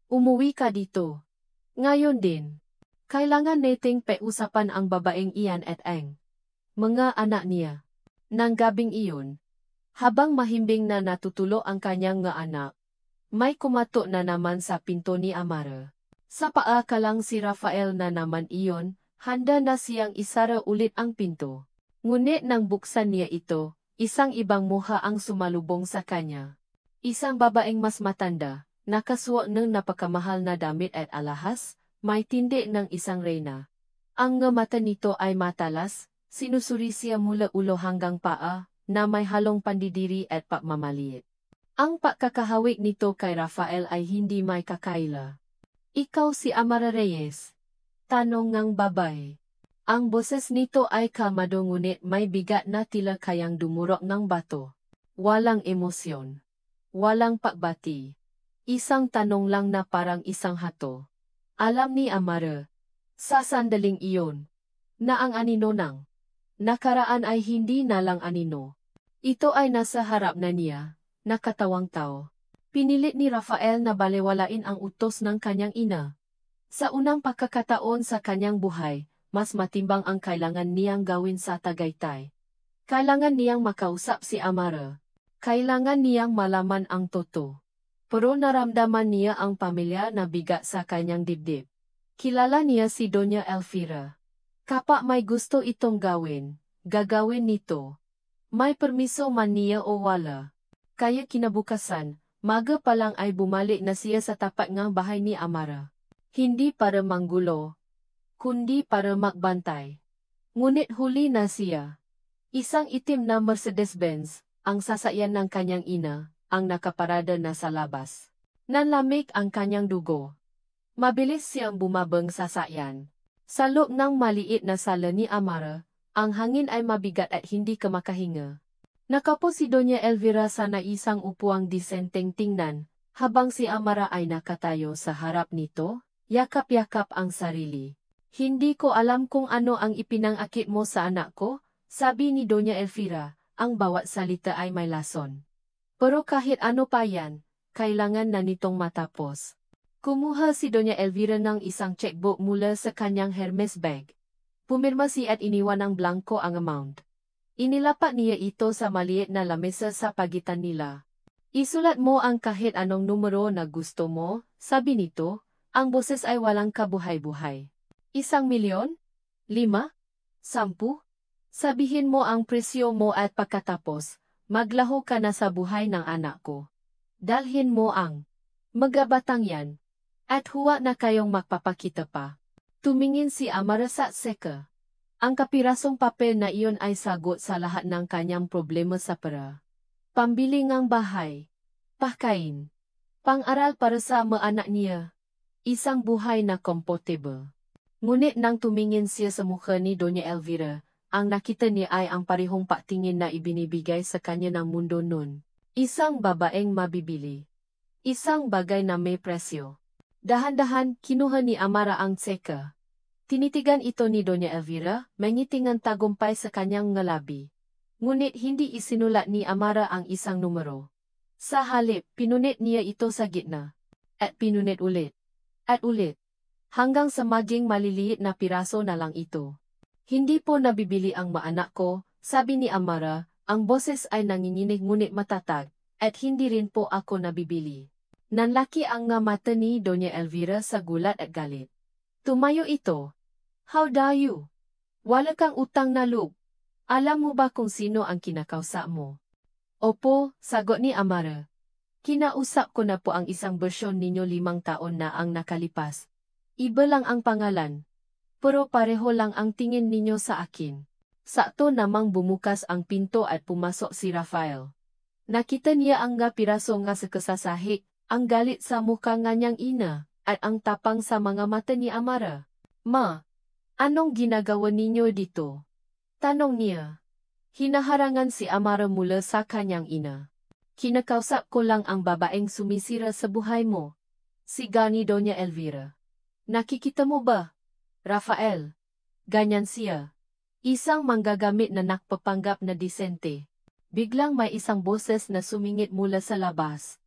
Umuwi ka dito. Ngayon din, kailangan nating pag-usapan ang babaeng iyan at ang mga anak niya. Nang gabing iyon, habang mahimbing na natutulo ang kanyang nga anak, may kumatok na naman sa pinto ni Amara. Sa paa ka lang si Rafael na naman iyon, handa na siyang isara ulit ang pinto. Ngunit nang buksan niya ito, isang ibang mukha ang sumalubong sa kanya. Isang babaeng mas matanda. Nakasuot ng napakamahal na damit at alahas, may tindi ng isang reyna. Ang nga mata nito ay matalas, sinusuri siya mula ulo hanggang paa, na may halong pandidiri at pagmamaliit. Ang pagkakahawik nito kay Rafael ay hindi may kakaila. Ikaw si Amara Reyes? Tanong ng babae. Ang boses nito ay kalmado ngunit may bigat na tila kayang dumurok ng bato. Walang emosyon. Walang pagbati. Isang tanong lang na parang isang hato. Alam ni Amara, sa sandaling iyon, na ang anino ng nakaraan ay hindi na lang anino. Ito ay nasa harap na niya, nakatawang tao. Pinilit ni Rafael na balewalain ang utos ng kanyang ina. Sa unang pagkakataon sa kanyang buhay, mas matimbang ang kailangan niyang gawin sa Tagaytay. Kailangan niyang makausap si Amara. Kailangan niyang malaman ang totoo. Pero naramdaman niya ang pamilya na bigat sa kanyang dibdib. Kilala niya si Doña Elvira. Kapag may gusto itong gawin, gagawin nito. May permiso man niya o wala. Kaya kinabukasan, maga pa lang ay bumalik na siya sa tapat ng bahay ni Amara. Hindi para manggulo, kundi para magbantay. Ngunit huli na siya. Isang itim na Mercedes-Benz, ang sasakyan ng kanyang ina, ang nakaparada na sa labas. Nanlamig ang kanyang dugo. Mabilis siyang bumabang sa sasakyan. Sa loob ng maliit na sala ni Amara, ang hangin ay mabigat at hindi ka makahinga. Nakapo si Doña Elvira sa naisang upuang disenteng tingnan, habang si Amara ay nakatayo sa harap nito, yakap-yakap ang sarili. Hindi ko alam kung ano ang ipinangakit mo sa anak ko, sabi ni Doña Elvira, ang bawat salita ay may lason. Pero kahit ano pa yan, kailangan na nitong matapos. Kumuha si Doña Elvira ng isang checkbook mula sa kanyang Hermes bag. Pumirma siya at iniwan ng blanco ang amount. Inilapat niya ito sa maliit na lamesa sa pagitan nila. Isulat mo ang kahit anong numero na gusto mo, sabi nito, ang boses ay walang kabuhay-buhay. 1,000,000? 5? 10? Sabihin mo ang presyo mo at pagkatapos, maglaho ka na sa buhay ng anak ko. Dalhin mo ang magabatang yan. At huwag na kayong magpapakita pa. Tumingin si Amara sa seka. Ang kapirasong papel na iyon ay sagot sa lahat ng kanyang problema sa pera. Pambili ng bahay. Pakain. Pang-aral para sa mga anak niya. Isang buhay na komportable. Ngunit nang tumingin siya sa mukha ni Doña Elvira, ang nakita niya ay ang parehong patingin na ibinibigay sa kanya ng mundo nun. Isang babaeng mabibili. Isang bagay na may presyo. Dahan-dahan, kinuha ni Amara ang tseka. Tinitigan ito ni Doña Elvira, mangiting ang tagumpay sa kanyang ngalabi. Ngunit hindi isinulat ni Amara ang isang numero. Sa halip, pinunit niya ito sa gitna. At pinunit ulit. At ulit. Hanggang sa maging maliliit na piraso na lang ito. Hindi po nabibili ang maanak ko, sabi ni Amara, ang boses ay nanginginig ngunit matatag, at hindi rin po ako nabibili. Nanlaki ang nga mata ni Doña Elvira sa gulat at galit. Tumayo ito. How dare you? Wala kang utang na loob. Alam mo ba kung sino ang kinakausap mo? Opo, sagot ni Amara. Kinausap ko na po ang isang bersyon ninyo 5 taon na ang nakalipas. Iba lang ang pangalan. Pero pareho lang ang tingin ninyo sa akin. Sakto namang bumukas ang pinto at pumasok si Rafael. Nakita niya ang nga piraso nga sa kasasahi. Ang galit sa mukha nga niyang ina, at ang tapang sa mga mata ni Amara. Ma, anong ginagawa ninyo dito? Tanong niya. Hinaharangan si Amara mula sa kanyang ina. Kinakausap ko lang ang babaeng sumisira sa buhay mo. Si Gani Doña Elvira. Nakikita mo ba? Rafael. Ganyan siya. Isang manggagamit na nakpapanggap na disente. Biglang may isang boses na sumingit mula sa labas.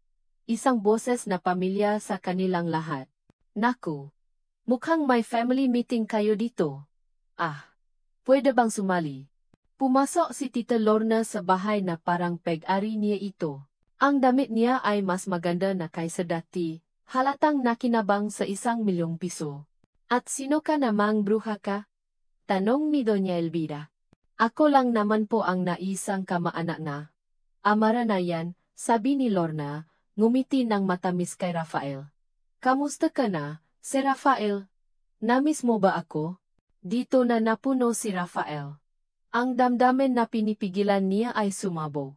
Isang boses na pamilya sa kanilang lahat. Naku! Mukhang may family meeting kayo dito. Ah! Pwede bang sumali? Pumasok si Tita Lorna sa bahay na parang peg-ari niya ito. Ang damit niya ay mas maganda na kaysa dati, halatang nakinabang sa 1,000,000 piso. At sino ka namang bruha ka? Tanong ni Doña Elvira. Ako lang naman po ang naisang kamaanak na. Amara na yan, sabi ni Lorna. Ngumiti ng matamis kay Rafael. Kamusta ka na, si Rafael? Namiss mo ba ako? Dito na napuno si Rafael. Ang damdamin na pinipigilan niya ay sumabog.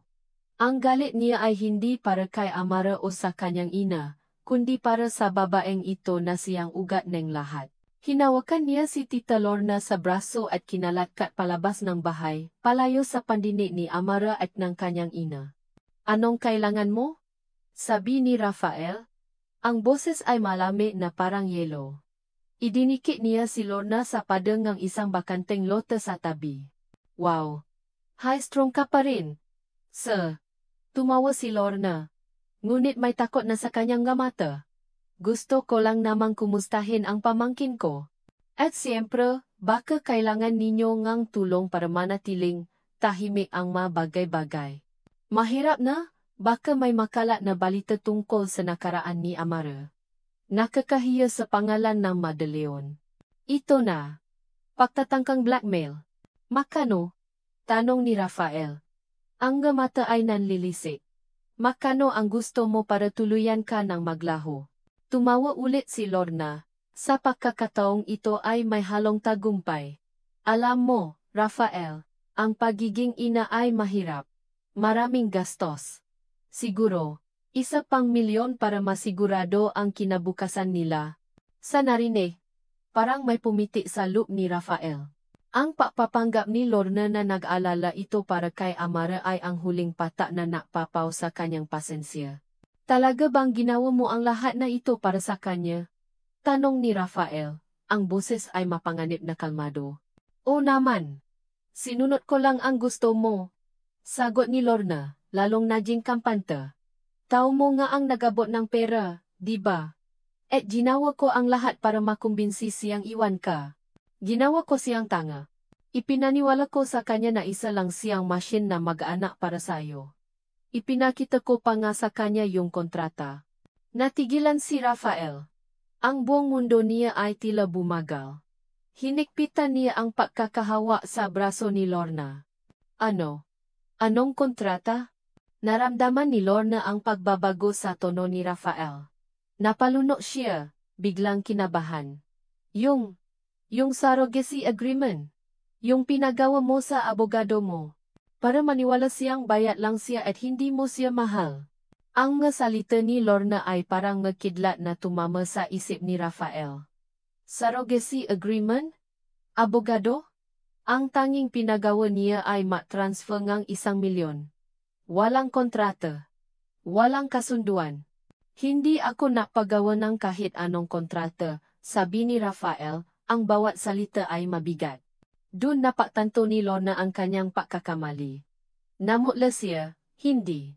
Ang galit niya ay hindi para kay Amara o sa kanyang ina, kundi para sa babaeng ito na siyang ugat ng lahat. Hinawakan niya si Tita Lorna sa braso at kinalatkat palabas ng bahay, palayo sa pandinig ni Amara at ng kanyang ina. Anong kailangan mo? Sabi ni Rafael. Ang boses ay malami na parang yelo. Idinikit niya si Lorna sa padang ng isang bakanteng lote sa tabi. Wow! High strong ka pa rin. Sir. Tumawa si Lorna. Ngunit may takot na sa kanyang mata. Gusto ko lang namang kumustahin ang pamangkin ko. At siyempre, baka kailangan ninyo ngang tulong para manatiling tahimik ang mga bagay-bagay. Mahirap na, baka may makalat na balita tungkol sa nakaraan ni Amara. Nakakahiya sa pangalan ng Madeleon. Ito na. Pagtatangkang blackmail. Makano? Tanong ni Rafael. Ang mata ay nanlilisik. Makano ang gusto mo para tuluyan ka ng maglaho? Tumawa ulit si Lorna. Sa pagkakataong ito ay may halong tagumpay. Alam mo, Rafael, ang pagiging ina ay mahirap. Maraming gastos. Siguro, 1,000,000 para masigurado ang kinabukasan nila. Sa narinig, parang may pumiti sa loop ni Rafael. Ang pagpapanggap ni Lorna na nag-alala ito para kay Amara ay ang huling patak na napapaw sa kanyang pasensya. Talaga bang ginawa mo ang lahat na ito para sa kanya? Tanong ni Rafael. Ang boses ay mapanganib na kalmado. O naman. Sinunod ko lang ang gusto mo. Sagot ni Lorna, lalong naging kampante. Tao mo nga ang nagabot ng pera, di ba? At ginawa ko ang lahat para makumbinsi siyang iwan ka. Ginawa ko siyang tanga. Ipinaniwala ko sa kanya na isa lang siyang machine na mag-anak para sayo. Ipinakita ko pa nga sa kanya yung kontrata. Natigilan si Rafael. Ang buong mundo niya ay tila bumagal. Hinikpitan niya ang pagkakahawa sa braso ni Lorna. Ano? Anong kontrata? Naramdaman ni Lorna ang pagbabago sa tono ni Rafael. Napalunok siya, biglang kinabahan. Yung surrogacy agreement. Yung pinagawa mo sa abogado mo. Para maniwala siyang bayad lang siya at hindi mo siya mahal. Ang mga salita ni Lorna ay parang ngakidlat na tumama sa isip ni Rafael. Surrogacy agreement? Abogado? Ang tanging pinagawa niya ay ma-transfer ngang 1,000,000. Walang kontrata. Walang kasunduan. Hindi ako napagawa ng kahit anong kontrata, sabi ni Rafael, ang bawat salita ay mabigat. Doon napagtanto ni Lorna ang kanyang pagkakamali. Namutla siya, hindi.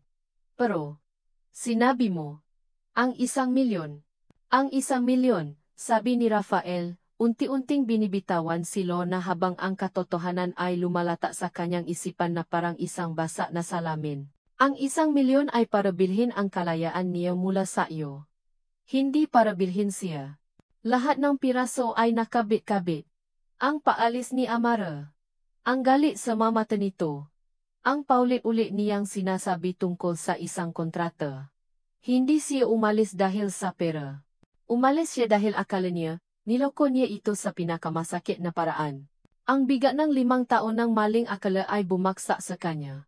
Pero, sinabi mo, ang 1,000,000. Ang 1,000,000, sabi ni Rafael, unti-unting binibitawan si Lorna habang ang katotohanan ay lumalata sa kanyang isipan na parang isang basa na salamin. Ang 1,000,000 ay para bilhin ang kalayaan niya mula sa iyo. Hindi para bilhin siya. Lahat ng piraso ay nakabit-kabit. Ang paalis ni Amara. Ang galit sa mata nito. Ang paulit-ulit niyang sinasabi tungkol sa isang kontrata. Hindi siya umalis dahil sa pera. Umalis siya dahil akala niya, niloko niya ito sa pinakamasakit na paraan. Ang bigat ng 5 taon ng maling akala ay bumaksak sa kanya.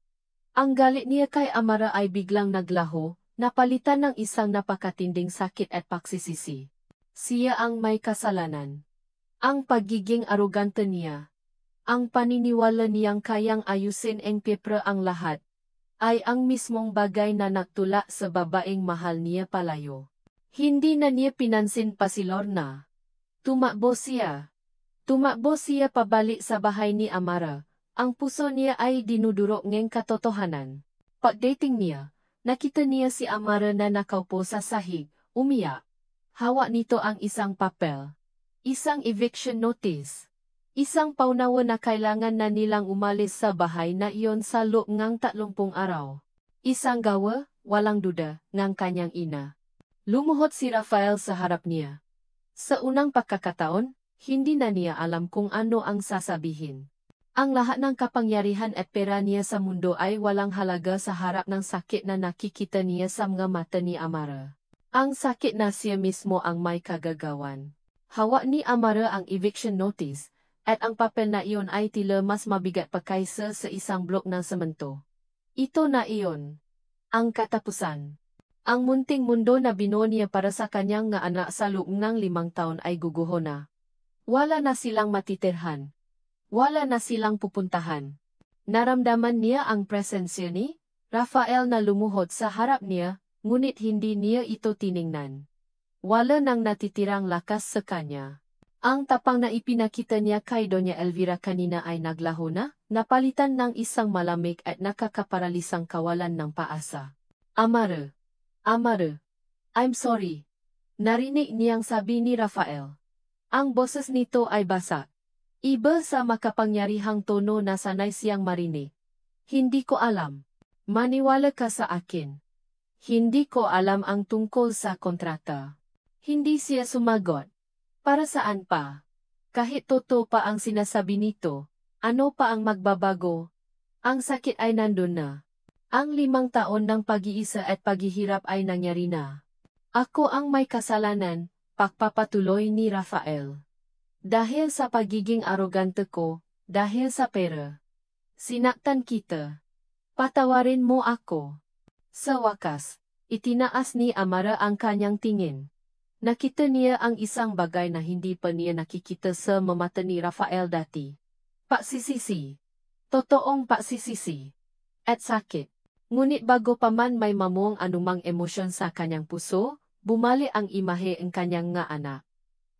Ang galit niya kay Amara ay biglang naglaho, napalitan ng isang napakatinding sakit at pagsisisi. Siya ang may kasalanan. Ang pagiging arugante niya. Ang paniniwala niyang kayang ayusin ang pepra ang lahat, ay ang mismong bagay na nagtula sa babaeng mahal niya palayo. Hindi na niya pinansin pa si Lorna. Tumakbo siya. Tumakbo siya pabalik sa bahay ni Amara. Ang puso niya ay dinudurog ng katotohanan. Pagdating niya, nakita niya si Amara na nakaupo sa sahig, umiyak. Hawak nito ang isang papel. Isang eviction notice. Isang paunawa na kailangan na nilang umalis sa bahay na iyon sa loob ng 30 araw. Isang gawa, walang duda, ng kanyang ina. Lumuhod si Rafael sa harap niya. Sa unang pagkakataon, hindi na niya alam kung ano ang sasabihin. Ang lahat ng kapangyarihan at pera niya sa mundo ay walang halaga sa harap ng sakit na nakikita niya sa mga mata ni Amara. Ang sakit na siya mismo ang may kagagawan. Hawak ni Amara ang eviction notice, at ang papel na iyon ay tila mas mabigat pa kaysa sa isang blok ng semento. Ito na iyon. Ang katapusan. Ang munting mundo na binuo niya para sa kanyang nga anak sa loob ng 5 taon ay guguho na. Wala na silang matitirhan. Wala na silang pupuntahan. Naramdaman niya ang presensya ni Rafael na lumuhod sa harap niya, ngunit hindi niya ito tiningnan. Wala nang natitirang lakas sa kanya. Ang tapang na ipinakita niya kay Doña Elvira kanina ay naglaho na, napalitan ng isang malamig at nakakaparalisang kawalan ng paasa. Amara. Amara. I'm sorry. Narinig niyang sabi ni Rafael. Ang boses nito ay basa. Iba sa makapangyarihang tono na sanay siyang marinig. Hindi ko alam. Maniwala ka sa akin. Hindi ko alam ang tungkol sa kontrata. Hindi siya sumagot. Para saan pa? Kahit totoo pa ang sinasabi nito, ano pa ang magbabago? Ang sakit ay nandun na. Ang 5 taon ng pag-iisa at paghihirap ay nangyari na. Ako ang may kasalanan, pagpapatuloy ni Rafael. Dahil sa pagiging arogante ko, dahil sa pera. Sinaktan kita. Patawarin mo ako. Sa wakas, itinaas ni Amara ang kanyang tingin. Nakita niya ang isang bagay na hindi pa niya nakikita sa mata ni Rafael dati. Pagsisisi. Totoong pagsisisi. At sakit. Ngunit bago pa man may mamuang anumang emosyon sa kanyang puso, bumali ang imahe ng kanyang nga anak.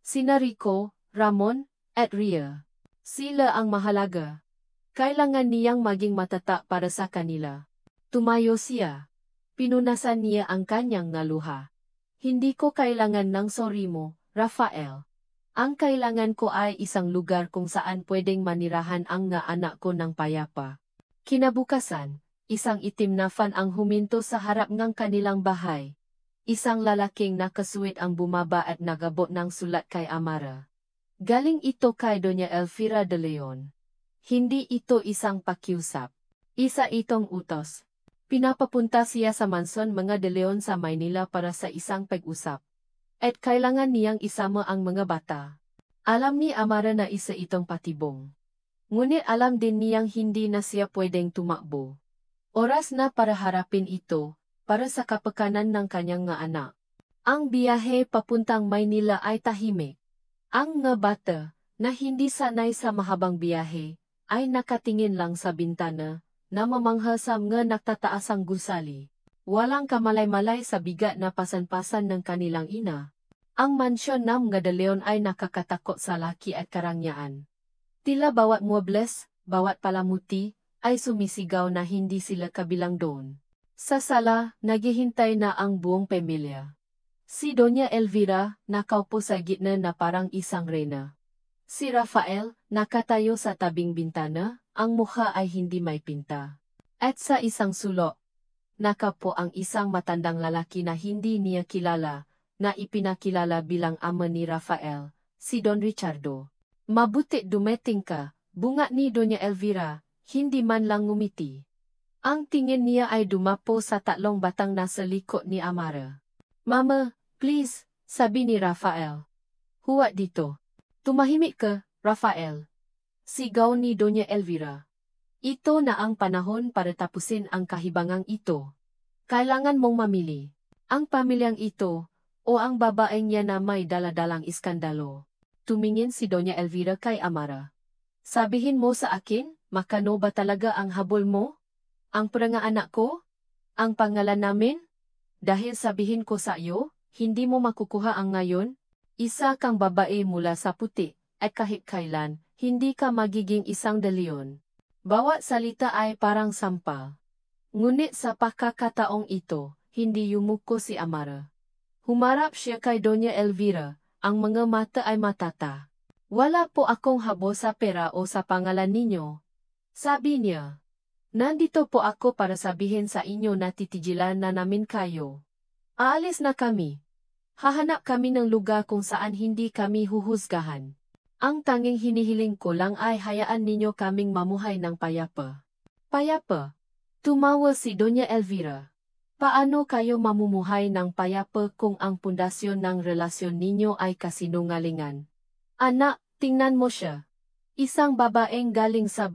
Sina Rico, Ramon, at Rhea. Sila ang mahalaga. Kailangan niyang maging matata para sa kanila. Tumayo siya. Pinunasan niya ang kanyang luha. Hindi ko kailangan ng sorry mo, Rafael. Ang kailangan ko ay isang lugar kung saan pwedeng manirahan ang nga anak ko ng payapa. Kinabukasan, isang itim na van ang huminto sa harap ng kanilang bahay. Isang lalaking nakasuwit ang bumaba at nagabot ng sulat kay Amara. Galing ito kay Doña Elvira de Leon. Hindi ito isang pakiusap. Isa itong utos. Pinapapunta siya sa Manson mga de Leon sa Maynila para sa isang pag-usap. At kailangan niyang isama ang mga bata. Alam ni Amara na isa itong patibong. Ngunit alam din niyang hindi na siya pwedeng tumakbo. Oras na para harapin ito, para sa kapakanan ng kanyang nga anak. Ang biyahe papuntang Maynila ay tahimik. Ang nga bata, na hindi sanay sa mahabang biyahe, ay nakatingin lang sa bintana, na mamangha sa mga nagtataasang gusali. Walang kamalay-malay sa bigat na pasan-pasan ng kanilang ina. Ang mansyon ng mga de Leon ay nakakatakot sa laki at karangyaan. Tila bawat muebles, bawat palamuti, ay sumisigaw na hindi sila kabilang doon. Sa sala, naghihintay na ang buong pamilya. Si Doña Elvira, nakaupo sa gitna na parang isang reyna. Si Rafael, nakatayo sa tabing bintana, ang mukha ay hindi may pinta. At sa isang sulok, nakapo ang isang matandang lalaki na hindi niya kilala, na ipinakilala bilang ama ni Rafael, si Don Richardo. Mabuti dumating ka, bunga ni Doña Elvira, hindi man lang ngumiti. Ang tingin niya ay dumapo sa 3 batang nasa likod ni Amara. Mama, please, sabi ni Rafael. Huwag dito. Tumahimik ka, Rafael. Sigaw ni Doña Elvira. Ito na ang panahon para tapusin ang kahibangang ito. Kailangan mong mamili. Ang pamilyang ito, o ang babaeng niya na may daladalang iskandalo. Tumingin si Doña Elvira kay Amara. Sabihin mo sa akin, makano ba talaga ang habol mo? Ang anak ko? Ang pangalan namin? Dahil sabihin ko sa iyo, hindi mo makukuha ang ngayon? Isa kang babae mula sa puti, at kahit kailan, hindi ka magiging isang de Leon. Bawat salita ay parang sampal. Ngunit sa pagkakataong ito, hindi yumuko si Amara. Humarap siya kay Doña Elvira, ang mga mata ay matata. Wala po akong habo sa pera o sa pangalan ninyo. Sabi niya. Nandito po ako para sabihin sa inyo na titigilan na namin kayo. Aalis na kami. Hahanap kami ng lugar kung saan hindi kami huhusgahan. Ang tanging hinihiling ko lang ay hayaan ninyo kaming mamuhay ng payapa. Payapa? Tumawa si Doña Elvira. Paano kayo mamumuhay ng payapa kung ang pundasyon ng relasyon ninyo ay kasinungalingan? Anak, tingnan mo siya. Isang babaeng galing sa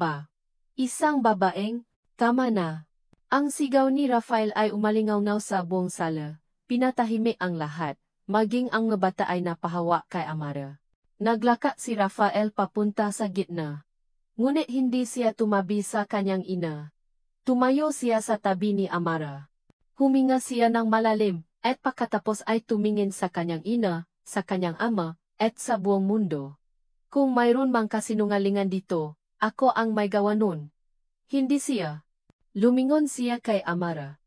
Isang babaeng, tama na. Ang sigaw ni Rafael ay umalingaw sa buong sala. Pinatahimik ang lahat. Maging ang bata ay napahawa kay Amara. Naglakad si Rafael papunta sa gitna. Ngunit hindi siya tumabi sa kanyang ina. Tumayo siya sa tabi ni Amara. Huminga siya ng malalim, at pagkatapos ay tumingin sa kanyang ina, sa kanyang ama, at sa buong mundo. Kung mayroon mang kasinungalingan dito, ako ang may gawa nun. Hindi siya. Lumingon siya kay Amara.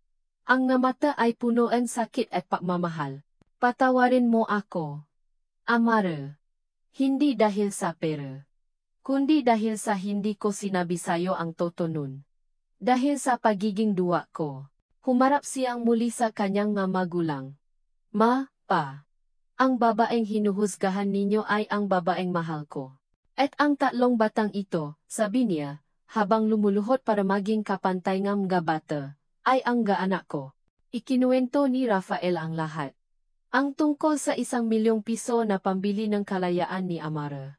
Ang nga mata ay punuan sakit at pagmamahal. Patawarin mo ako, Amara. Hindi dahil sa pera, kundi dahil sa hindi ko sinabi sa'yo ang totoo nun. Dahil sa pagiging duwa ko. Humarap siyang muli sa kanyang mga magulang. Ma, pa. Ang babaeng hinuhusgahan ninyo ay ang babaeng mahal ko. At ang tatlong batang ito, sabi niya, habang lumuluhod para maging kapantay ng mga bata, ay ang anak ko. Ikinuwento ni Rafael ang lahat. Ang tungkol sa 1 milyong piso na pambili ng kalayaan ni Amara.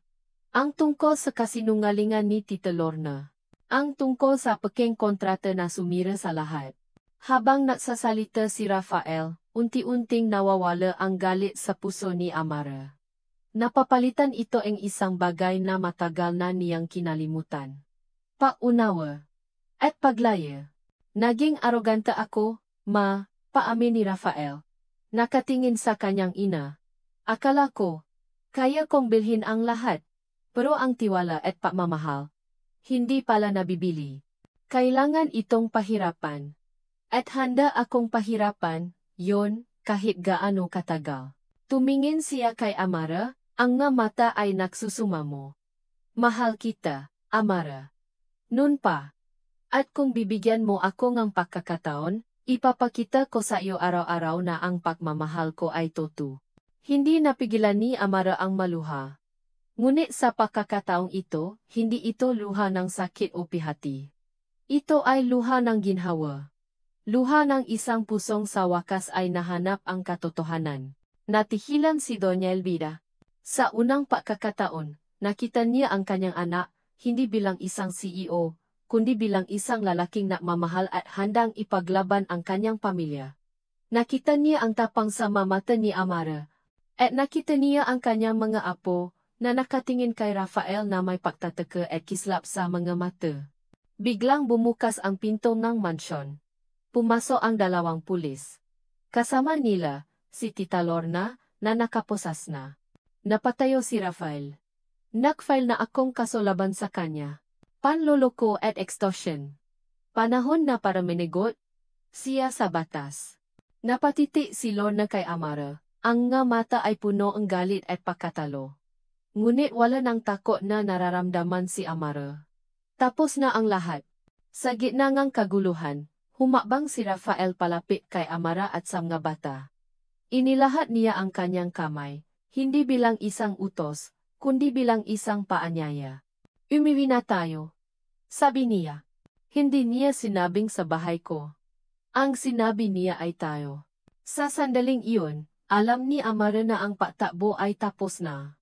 Ang tungkol sa kasinungalingan ni Tita Lorna. Ang tungkol sa peking kontrata na sumira sa lahat. Habang nagsasalita si Rafael, unti-unting nawawala ang galit sa puso ni Amara. Napapalitan ito ang isang bagay na matagal na niyang kinalimutan. Paunawa. At paglaya. Naging arogante ako, ma, paamin ni Rafael. Nakatingin sa kanyang ina. Akala ko, kaya kong bilhin ang lahat. Pero ang tiwala at pagmamahal, hindi pala nabibili. Kailangan itong pahirapan. At handa akong pahirapan, yon, kahit gaano katagal. Tumingin siya kay Amara, ang nga mata ay nagsusumamo. Mahal kita, Amara. Noon pa. At kung bibigyan mo ako ng pagkakataon, ipapakita ko sa iyo araw-araw na ang pagmamahal ko ay totoo. Hindi napigilan ni Amara ang maluha. Ngunit sa pagkakataong ito, hindi ito luha ng sakit o pihati. Ito ay luha ng ginhawa. Luha ng isang pusong sa wakas ay nahanap ang katotohanan. Natihilan si Doña Elvira. Sa unang pagkakataon, nakita niya ang kanyang anak, hindi bilang isang CEO, kundi bilang isang lalaking nagmamahal at handang ipaglaban ang kanyang pamilya. Nakita niya ang tapang sa mata ni Amara. At nakita niya ang kanyang mga apo, na nakatingin kay Rafael na may pagtataka at kislap sa mga mata. Biglang bumukas ang pinto ng mansyon. Pumasok ang 2 pulis. Kasama nila, si Tita Lorna, na nakaposas na. Napatayo si Rafael. Nag-file na akong kaso laban sa kanya. Panloloko at extortion. Panahon na para minigot siya sa batas. Napatiti si Lorna kay Amara. Ang nga mata ay puno ang galit at pagkatalo. Ngunit wala nang takot na nararamdaman si Amara. Tapos na ang lahat. Sa gitna ng kaguluhan, humakbang si Rafael palapit kay Amara at sa mga bata. Inilahat niya ang kanyang kamay, hindi bilang isang utos, kundi bilang isang paanyaya. Umiwi na tayo. Sabi niya. Hindi niya sinabing sa bahay ko. Ang sinabi niya ay tayo. Sa sandaling iyon, alam ni Amara na ang patakbo ay tapos na.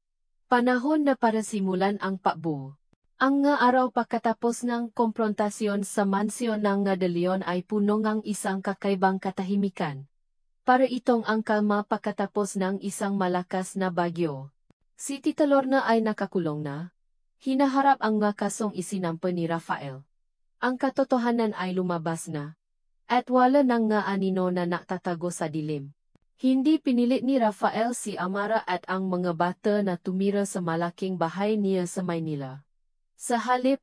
Panahon na para simulan ang pakbo. Ang nga araw pagkatapos ng komprontasyon sa mansyon ng De Leon ay puno ng isang kakaibang katahimikan. Para itong ang kalma pagkatapos ng isang malakas na bagyo. Si Tita Lorna ay nakakulong na. Hinaharap ang mga kasong isinampa ni Rafael. Ang katotohanan ay lumabas na. At wala nang nga anino na nakatago sa dilim. Hindi pinilit ni Rafael si Amara at ang mga bata na tumira sa malaking bahay niya sa Maynila. Sa halip,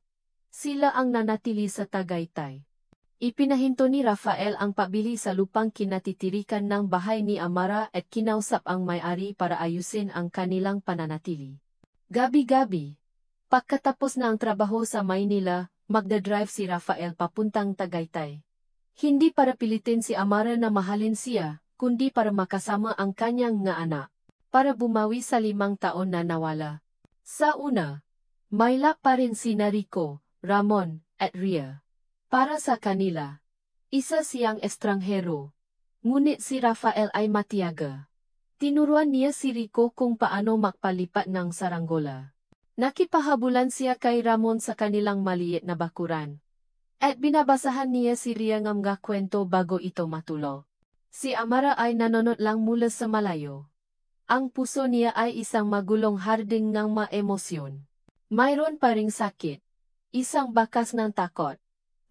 sila ang nanatili sa Tagaytay. Ipinahinto ni Rafael ang pabili sa lupang kinatitirikan ng bahay ni Amara at kinausap ang may-ari para ayusin ang kanilang pananatili. Gabi-gabi, pagkatapos na ang trabaho sa Maynila, magdadrive si Rafael papuntang Tagaytay. Hindi para pilitin si Amara na mahalin siya, kundi para makasama ang kanyang nga anak, para bumawi sa 5 taon na nawala. Sa una, mailap pa rin si Rico, Ramon, at Ria. Para sa kanila, isa siyang estranghero. Ngunit si Rafael ay matiyaga. Tinuruan niya si Rico kung paano magpalipat ng saranggola. Nakipahabulan siya kay Ramon sa kanilang maliit na bakuran. At binabasahan niya si Ria ng mga kwento bago ito matulog. Si Amara ay nanonood lang mula sa malayo. Ang puso niya ay isang magulong harding ng maemosyon. Mayroon pa ring sakit. Isang bakas ng takot.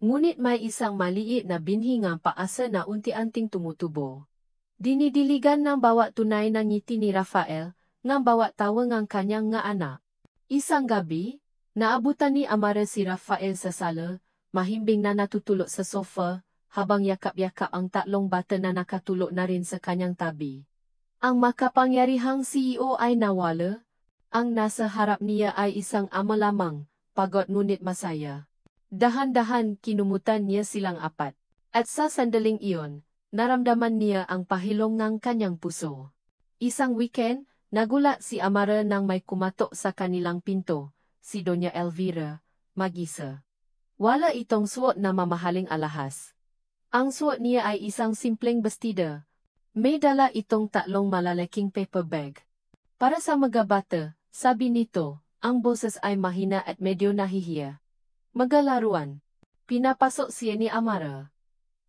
Ngunit may isang maliit na binhi nga paasa na unti-anting tumutubo. Dinidiligan ng bawat tunay na ngiti ni Rafael, ng bawat tawa ng kanyang nga anak. Isang gabi, naabutan ni Amara si Rafael sa sala, mahimbing na natutulog sa sofa, habang yakap-yakap ang tatlong bata na nakatulog na rin sa kanyang tabi. Ang makapangyarihang CEO ay nawala. Ang nasa harap niya ay isang ama lamang, pagod ngunit masaya. Dahan-dahan kinumutan niya silang apat. At sa sandaling iyon, naramdaman niya ang pahilong ng kanyang puso. Isang weekend, nagulat si Amara nang may kumatok sa kanilang pinto, si Doña Elvira, mag-isa. Wala itong suot na mamahaling alahas. Ang suot niya ay isang simpleng bestida. May dala itong tatlong malalaking paper bag. Para sa mga bata, sabi nito, ang boses ay mahina at medyo nahihiya. Magalaruan. Pinapasok siya ni Amara.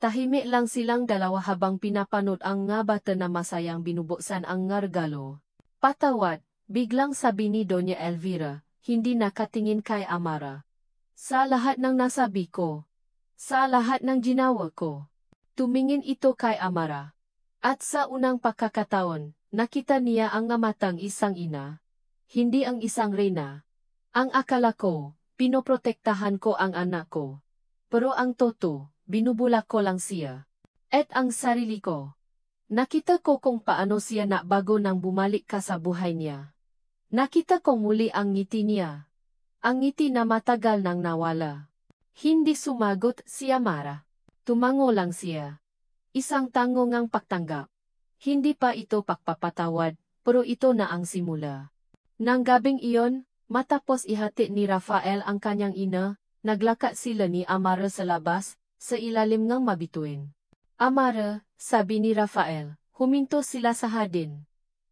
Tahimik lang silang dalawa habang pinapanood ang nga bata na masayang binubuksan ang nga regalo. Patawad, biglang sabi ni Doña Elvira, hindi nakatingin kay Amara. Sa lahat ng nasabi ko. Sa lahat ng ginawa ko. Tumingin ito kay Amara. At sa unang pagkakataon, nakita niya ang ngamatang isang ina. Hindi ang isang reyna. Ang akala ko, pinoprotektahan ko ang anak ko. Pero ang totoo, binubulak ko lang siya. At ang sarili ko. Nakita ko kung paano siya bago nang bumalik ka sa buhay niya. Nakita ko muli ang ngiti niya. Ang ngiti na matagal nang nawala. Hindi sumagot si Amara. Tumango lang siya. Isang tango ngang pagtanggap. Hindi pa ito pagpapatawad, pero ito na ang simula. Nang gabing iyon, matapos ihati ni Rafael ang kanyang ina, naglakad sila ni Amara sa labas, sa ilalim ng mabituin. Amara, sabi ni Rafael, huminto sila sa hardin.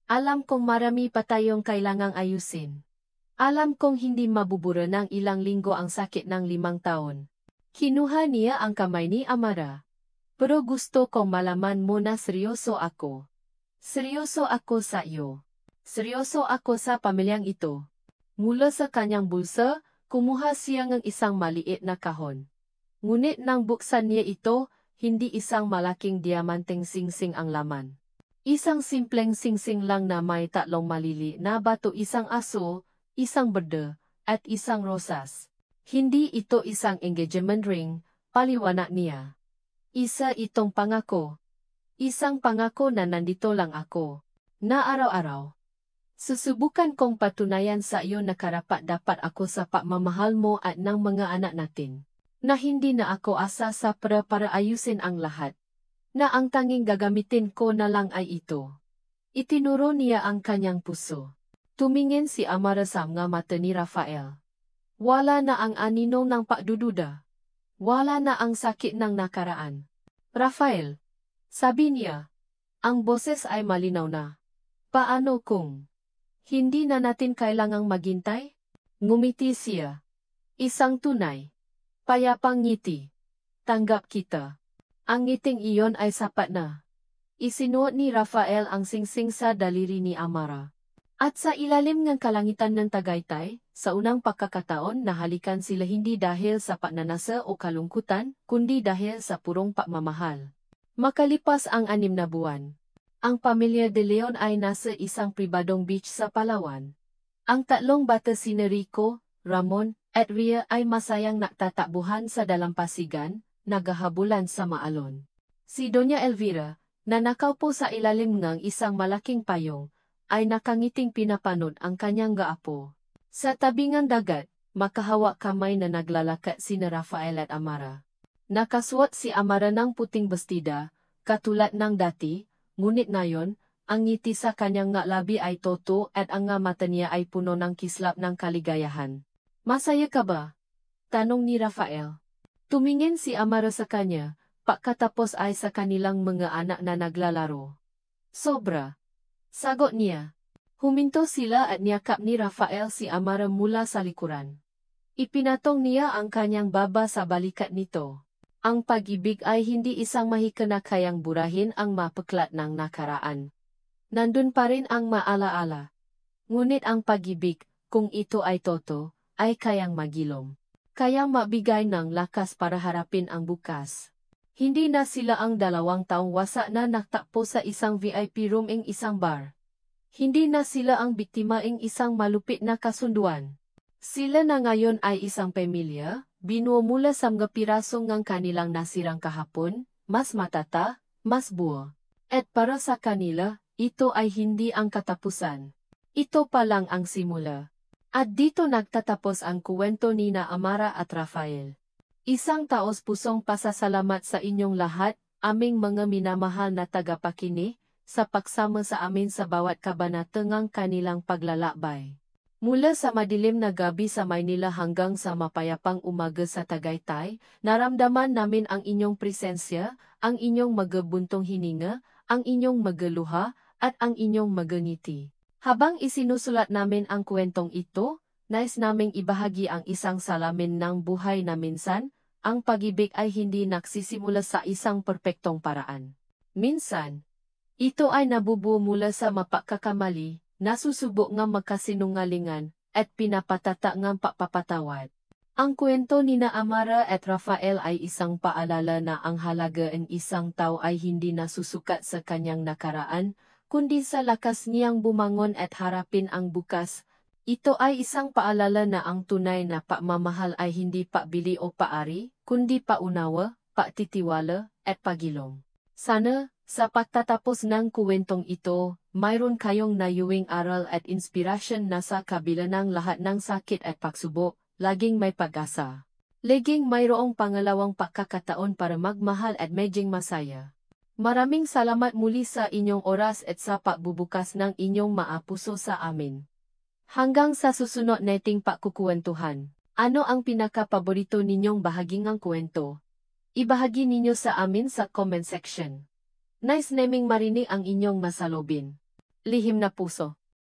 Alam kong marami pa tayong kailangang ayusin. Alam kong hindi mabubura ng ilang linggo ang sakit ng 5 taon. Kinuha niya ang kamay ni Amara. Pero gusto kong malaman mo na seryoso ako. Seryoso ako sa iyo. Seryoso ako sa pamilyang ito. Mula sa kanyang bulsa, kumuha siya ng isang maliit na kahon. Ngunit nang buksan niya ito, hindi isang malaking diamanteng singsing ang laman. Isang simpleng singsing lang na may tatlong malili na bato, isang aso, isang berde, at isang rosas. Hindi ito isang engagement ring, paliwanag niya. Isa itong pangako. Isang pangako na nandito lang ako. Na araw-araw. Susubukan kong patunayan sa iyo na karapat-dapat ako sa pagmamahal mo at ng mga anak natin. Na hindi na ako asa sa para ayusin ang lahat. Na ang tanging gagamitin ko na lang ay ito. Itinuro niya ang kanyang puso. Tumingin si Amara sa mga mata ni Rafael. Wala na ang anino ng pagdududa. Wala na ang sakit ng nakaraan. Rafael, sabi niya, ang boses ay malinaw na. Paano kung hindi na natin kailangang maghintay? Ngumiti siya. Isang tunay. Payapang ngiti. Tanggap kita. Ang ngiting iyon ay sapat na. Isinuot ni Rafael ang singsing sa daliri ni Amara. At sa ilalim ng kalangitan ng Tagaytay, sa unang pagkakataon nahalikan sila hindi dahil sa pagnanasa o kalungkutan, kundi dahil sa purong pagmamahal. Makalipas ang 6 na buwan. Ang pamilya De Leon ay nasa isang pribadong beach sa Palawan. Ang tatlong bata sina Rico, Ramon, at Rhea ay masayang nagtatakbuhan sa dalampasigan, naghahabulan sa maalon. Si Doña Elvira, na nakaupo sa ilalim ng isang malaking payong, ay nakangiting pinapanood ang kanyang gaapo. Sa tabingang dagat, makahawak kamay na naglalakad sina Rafael at Amara. Nakasuot si Amara ng puting bestida, katulad ng dati, ngunit ngayon, ang ngiti sa kanyang nga labi ay toto at ang nga mata niya ay puno ng kislap ng kaligayahan. Masaya ka ba? Tanong ni Rafael. Tumingin si Amara sa kanya, pagkatapos ay sa kanilang mga anak na naglalaro. Sobra. Sagot niya. Huminto sila at niyakap ni Rafael si Amara mula sa likuran. Ipinatong niya ang kanyang baba sa balikat nito. Ang pag-ibig ay hindi isang mahika na kayang burahin ang mapaklat ng nakaraan. Nandun pa rin ang maalaala. Ngunit ang pag-ibig, kung ito ay toto, ay kayang magilom. kaya mabigay ng lakas para harapin ang bukas. Hindi na sila ang 2 taong wasak na naktakpo sa isang VIP room ing isang bar. Hindi na sila ang biktima ing isang malupit na kasunduan. Sila na ngayon ay isang pamilya, binuo mula sa mga piraso ng kanilang nasirang kahapon, mas matata, mas buo. At para sa kanila, ito ay hindi ang katapusan. Ito pa lang ang simula. At dito nagtatapos ang kuwento ni na Amara at Rafael. Isang taos-pusong pasasalamat sa inyong lahat, aming mga minamahal na tagapakinig, sa pagsama sa amin sa bawat kabanatangang kanilang paglalakbay. Mula sa madilim na gabi sa Maynila hanggang sa mapayapang umaga sa Tagaytay, naramdaman namin ang inyong presensya, ang inyong magabuntong hininga, ang inyong magaluha, at ang inyong magangiti. Habang isinusulat namin ang kwentong ito, nais naming ibahagi ang isang salamin ng buhay na minsan, ang pag-ibig ay hindi nagsisimula sa isang perpektong paraan. Minsan, ito ay nabubuo mula sa mapagkakamali, nasusubok ng magkasinungalingan, at pinapatata ng papapatawad. Ang kwento ni na Amara at Rafael ay isang paalala na ang halaga ng isang tao ay hindi nasusukat sa kanyang nakaraan, kundi sa lakas niyang bumangon at harapin ang bukas. Ito ay isang paalala na ang tunay na pagmamahal ay hindi pabili o paari, kundi paunawa, pagtitiwala, at pagilom. Sana, sa pagtatapos ng kuwentong ito, mayroon kayong nayuwing aral at inspirasyon na sa kabila ng lahat ng sakit at pagsubok, laging may pag-asa. Laging mayroong pangalawang pagkakataon para magmahal at maging masaya. Maraming salamat muli sa inyong oras at sa pagbubukas ng inyong maapuso sa amin. Hanggang sa susunod nating pagkukuwentuhan, ano ang pinaka-paborito ninyong bahaging ng kwento? Ibahagi ninyo sa amin sa comment section. Nice naming marinig ang inyong masalobin. Lihim na puso.